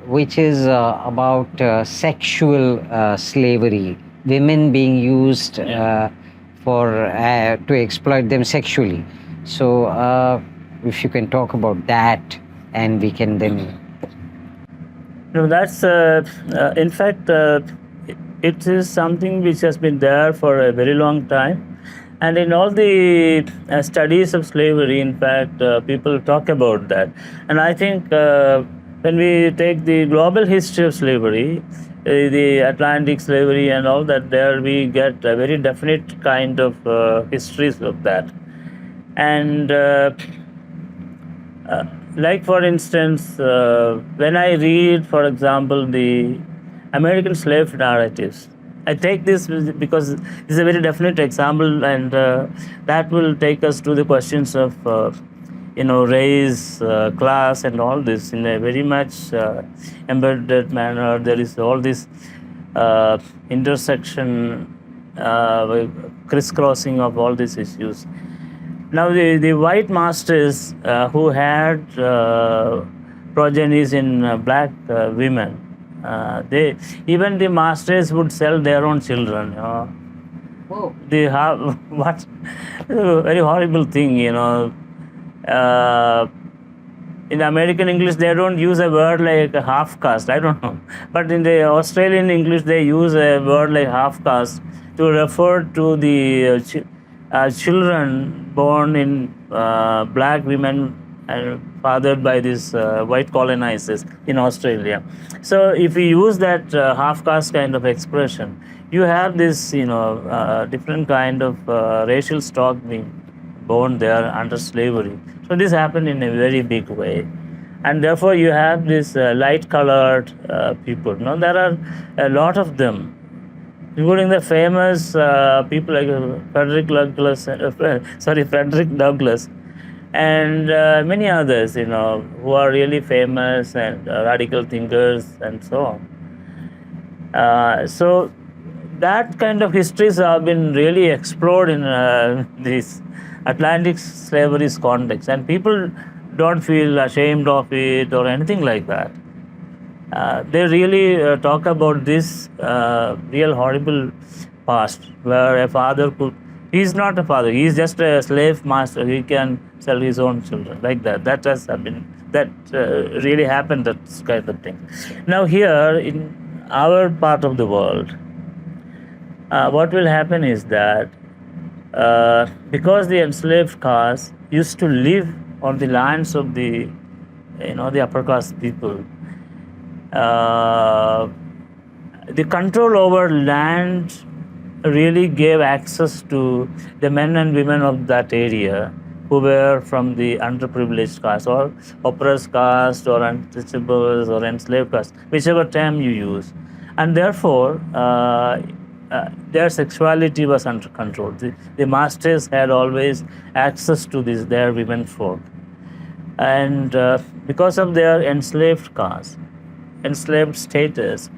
which is about sexual slavery, women being used to exploit them sexually. So, if you can talk about that, and we can then. No, that's in fact it is something which has been there for a very long time, and in all the studies of slavery, in fact, people talk about that. And I think when we take the global history of slavery, the Atlantic slavery and all that, there we get a very definite kind of histories of that. And like for instance, when I read, for example, the American slave narratives, I take this because this is a very definite example, and that will take us to the questions of race, class, and all this in a very much embedded manner. There is all this intersection, crisscrossing of all these issues. Now, the white masters who had progenies in black women, even the masters would sell their own children. Oh. They have what very horrible thing, in American English, they don't use a word like half caste. I don't know. But in the Australian English, they use a word like half caste to refer to the children born in black women and fathered by these white colonizers in Australia. So if you use that half caste kind of expression, you have this, different kind of racial stock being born there under slavery. So this happened in a very big way, and therefore you have this light-colored people. There are a lot of them, including the famous people like Frederick Douglass, and many others, who are really famous and radical thinkers and so on. So that kind of histories have been really explored in this Atlantic slavery's context, and people don't feel ashamed of it or anything like that. They really talk about this real horrible past where a father could, he's not a father, he's just a slave master, he can sell his own children, like that. That has been, that really happened, that kind of thing. Now here in our part of the world, what will happen is that because the enslaved caste used to live on the lands of the, the upper caste people, the control over land really gave access to the men and women of that area who were from the underprivileged caste or oppressed caste or untouchables or enslaved caste, whichever term you use. And therefore, their sexuality was under control. The masters had always access to their women folk. And because of their enslaved caste, enslaved status,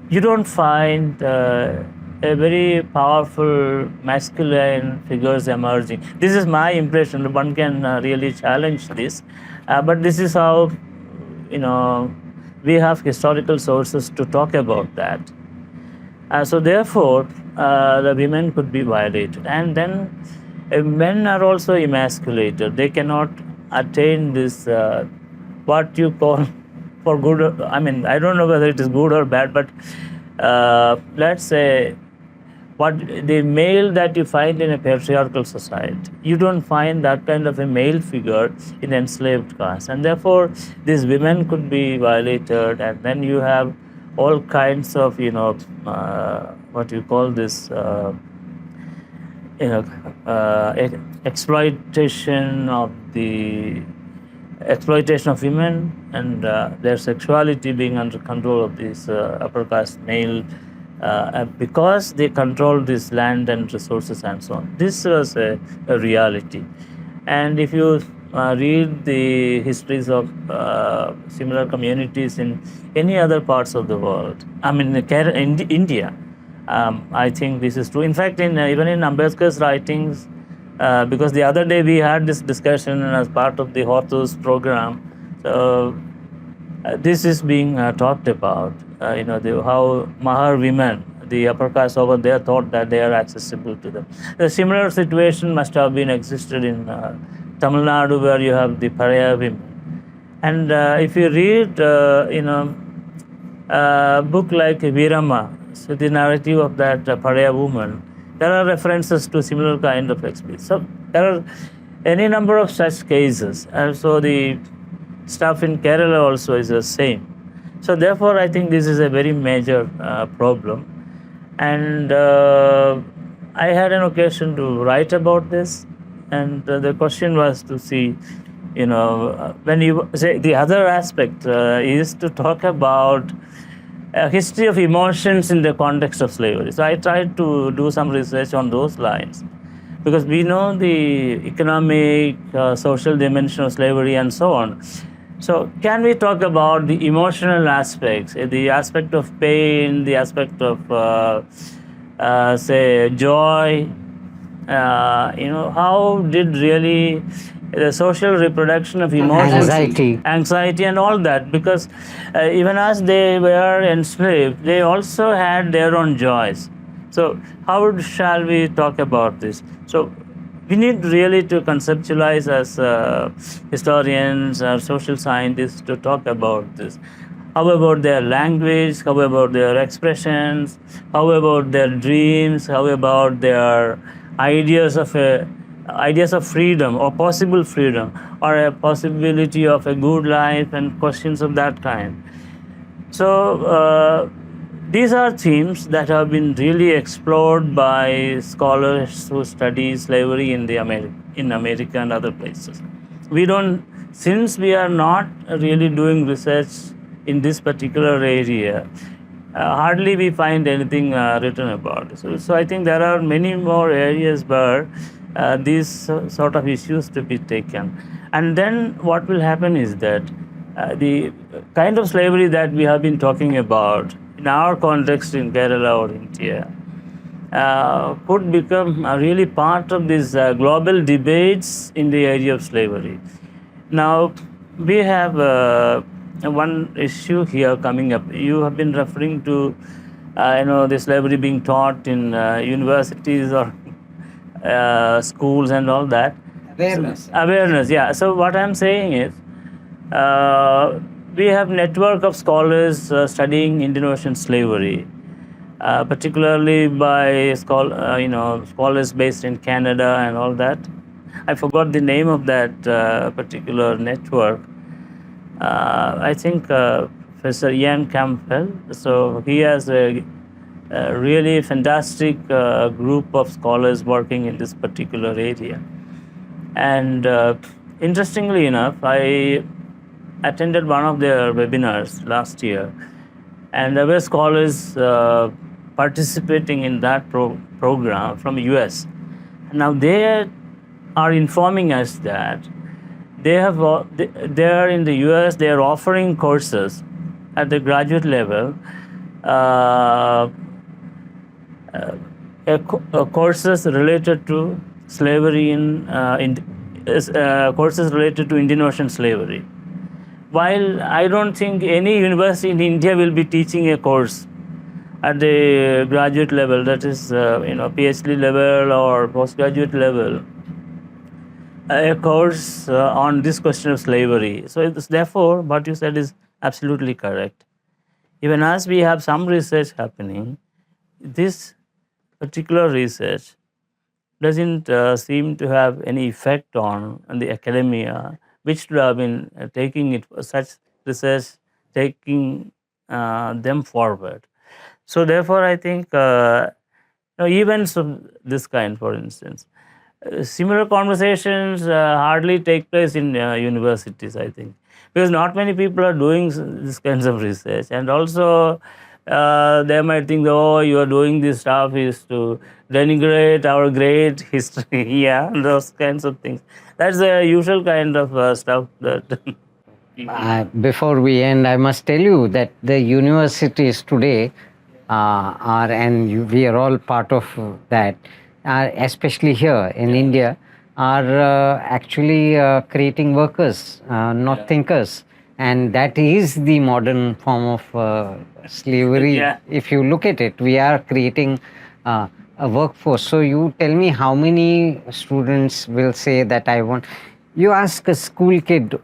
you don't find a very powerful masculine figures emerging. This is my impression. One can really challenge this, but this is how, we have historical sources to talk about that. So therefore, the women could be violated, and then men are also emasculated. They cannot attain this what you call, for good, I mean, I don't know whether it is good or bad, but let's say what the male that you find in a patriarchal society, you don't find that kind of a male figure in enslaved caste, and therefore these women could be violated, and then you have all kinds of, what you call this, exploitation of women, and their sexuality being under control of these upper caste male, because they control this land and resources and so on. This was a reality. And if you read the histories of similar communities in any other parts of the world, I mean, in India, I think this is true. In fact, even in Ambedkar's writings, because the other day we had this discussion as part of the Hortus program, so this is being talked about, how Mahar women, the upper caste over there, thought that they are accessible to them. The similar situation must have been existed in Tamil Nadu, where you have the Paraya women. And if you read, a book like Virama, so the narrative of that Paraya woman, there are references to similar kind of experience. So there are any number of such cases. And so the stuff in Kerala also is the same. So therefore, I think this is a very major problem. And I had an occasion to write about this. And the question was to see, when you say the other aspect is to talk about a history of emotions in the context of slavery. So I tried to do some research on those lines, because we know the economic, social dimension of slavery and so on. So can we talk about the emotional aspects, the aspect of pain, the aspect of, say, joy? How did really the social reproduction of emotions, anxiety and all that, because even as they were enslaved, they also had their own joys. So how shall we talk about this? So we need really to conceptualize as historians or social scientists to talk about this. How about their language? How about their expressions? How about their dreams? How about their ideas of ideas of freedom or possible freedom or a possibility of a good life and questions of that kind? So these are themes that have been really explored by scholars who study slavery in in America and other places. We don't, since we are not really doing research in this particular area, hardly we find anything written about it. So I think there are many more areas where these sort of issues to be taken. And then what will happen is that the kind of slavery that we have been talking about in our context in Kerala or India could become really part of these global debates in the area of slavery. Now, we have one issue here coming up. You have been referring to, the slavery being taught in universities or schools and all that. Awareness. Awareness, yeah. So what I'm saying is, we have network of scholars studying Indian Ocean slavery, particularly by scholars based in Canada and all that. I forgot the name of that particular network. I think Professor Ian Campbell. So he has a really fantastic group of scholars working in this particular area. And interestingly enough, I attended one of their webinars last year, and there were scholars participating in that program from US. Now they are informing us that they are in the US. They are offering courses at the graduate level, courses related to slavery courses related to Indian Ocean slavery. While I don't think any university in India will be teaching a course at the graduate level, that is, PhD level or postgraduate level, a course on this question of slavery. So therefore, what you said is absolutely correct. Even as we have some research happening, this particular research doesn't seem to have any effect on the academia, which would have been taking it such research, taking them forward. So therefore, I think events of this kind, for instance, similar conversations hardly take place in universities, I think, because not many people are doing this kinds of research, and also they might think, oh, you are doing this stuff is to denigrate our great history, yeah, those kinds of things. That's the usual kind of stuff that. Before we end, I must tell you that the universities today we are all part of that, especially here in India, are actually creating workers, not thinkers. And that is the modern form of slavery. Yeah. If you look at it, we are creating a workforce. So you tell me how many students will say that I want. You ask a school kid,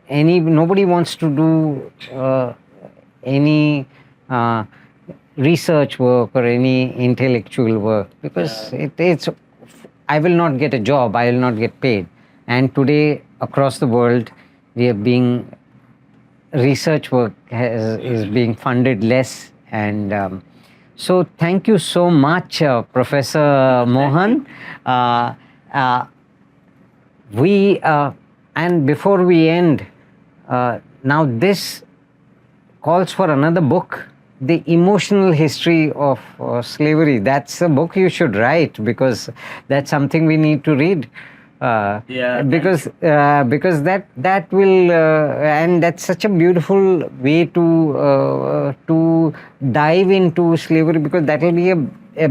nobody wants to do any research work or any intellectual work because it's I will not get a job, I will not get paid. And today across the world, we are being research work is being funded less. And so thank you so much, Professor Mohan. And before we end, now this calls for another book, The Emotional History of Slavery. That's a book you should write because that's something we need to read. Because that will and that's such a beautiful way to dive into slavery, because that will be a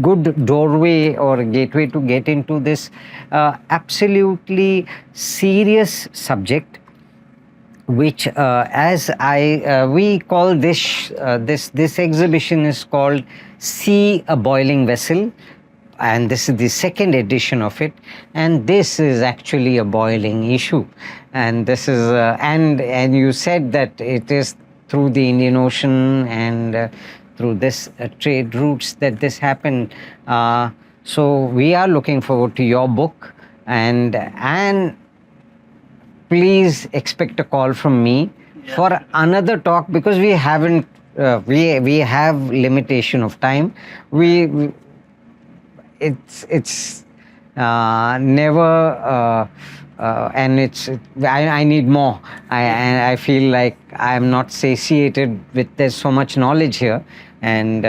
good doorway or gateway to get into this absolutely serious subject, which we call this exhibition is called See a Boiling Vessel. and this is the second edition of it, and this is actually a boiling issue. And this is and you said that it is through the Indian Ocean and through this trade routes that this happened. So we are looking forward to your book, and please expect a call from me for another talk, because we haven't we have limitation of time. It's never and it's I need more. I feel like I'm not satiated with, there's so much knowledge here, and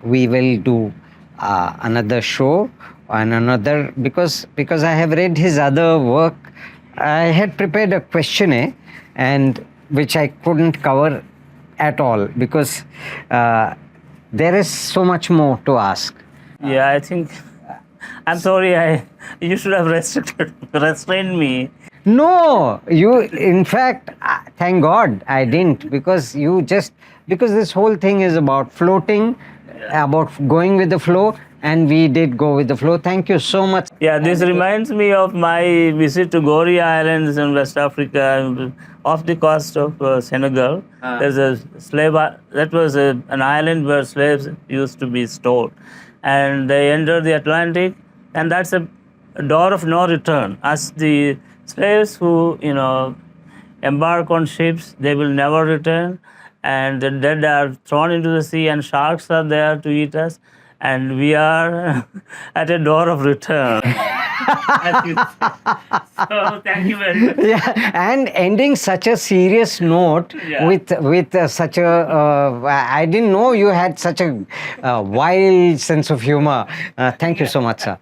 we will do another show and another, because I have read his other work. I had prepared a questionnaire, and which I couldn't cover at all, because there is so much more to ask. Yeah, I think I'm sorry. You should have restrained me. No, you, in fact, thank God I didn't, because this whole thing is about floating, about going with the flow, and we did go with the flow. Thank you so much. Yeah, this reminds me of my visit to Goree Islands in West Africa, off the coast of Senegal. There's a that was an island where slaves used to be stored, and they entered the Atlantic, and that's a door of no return. As the slaves who embark on ships, they will never return, and the dead are thrown into the sea, and sharks are there to eat us, and we are at a door of return. So thank you very much. Yeah, and ending such a serious note with such a I didn't know you had such a wild sense of humor. Thank you so much, sir.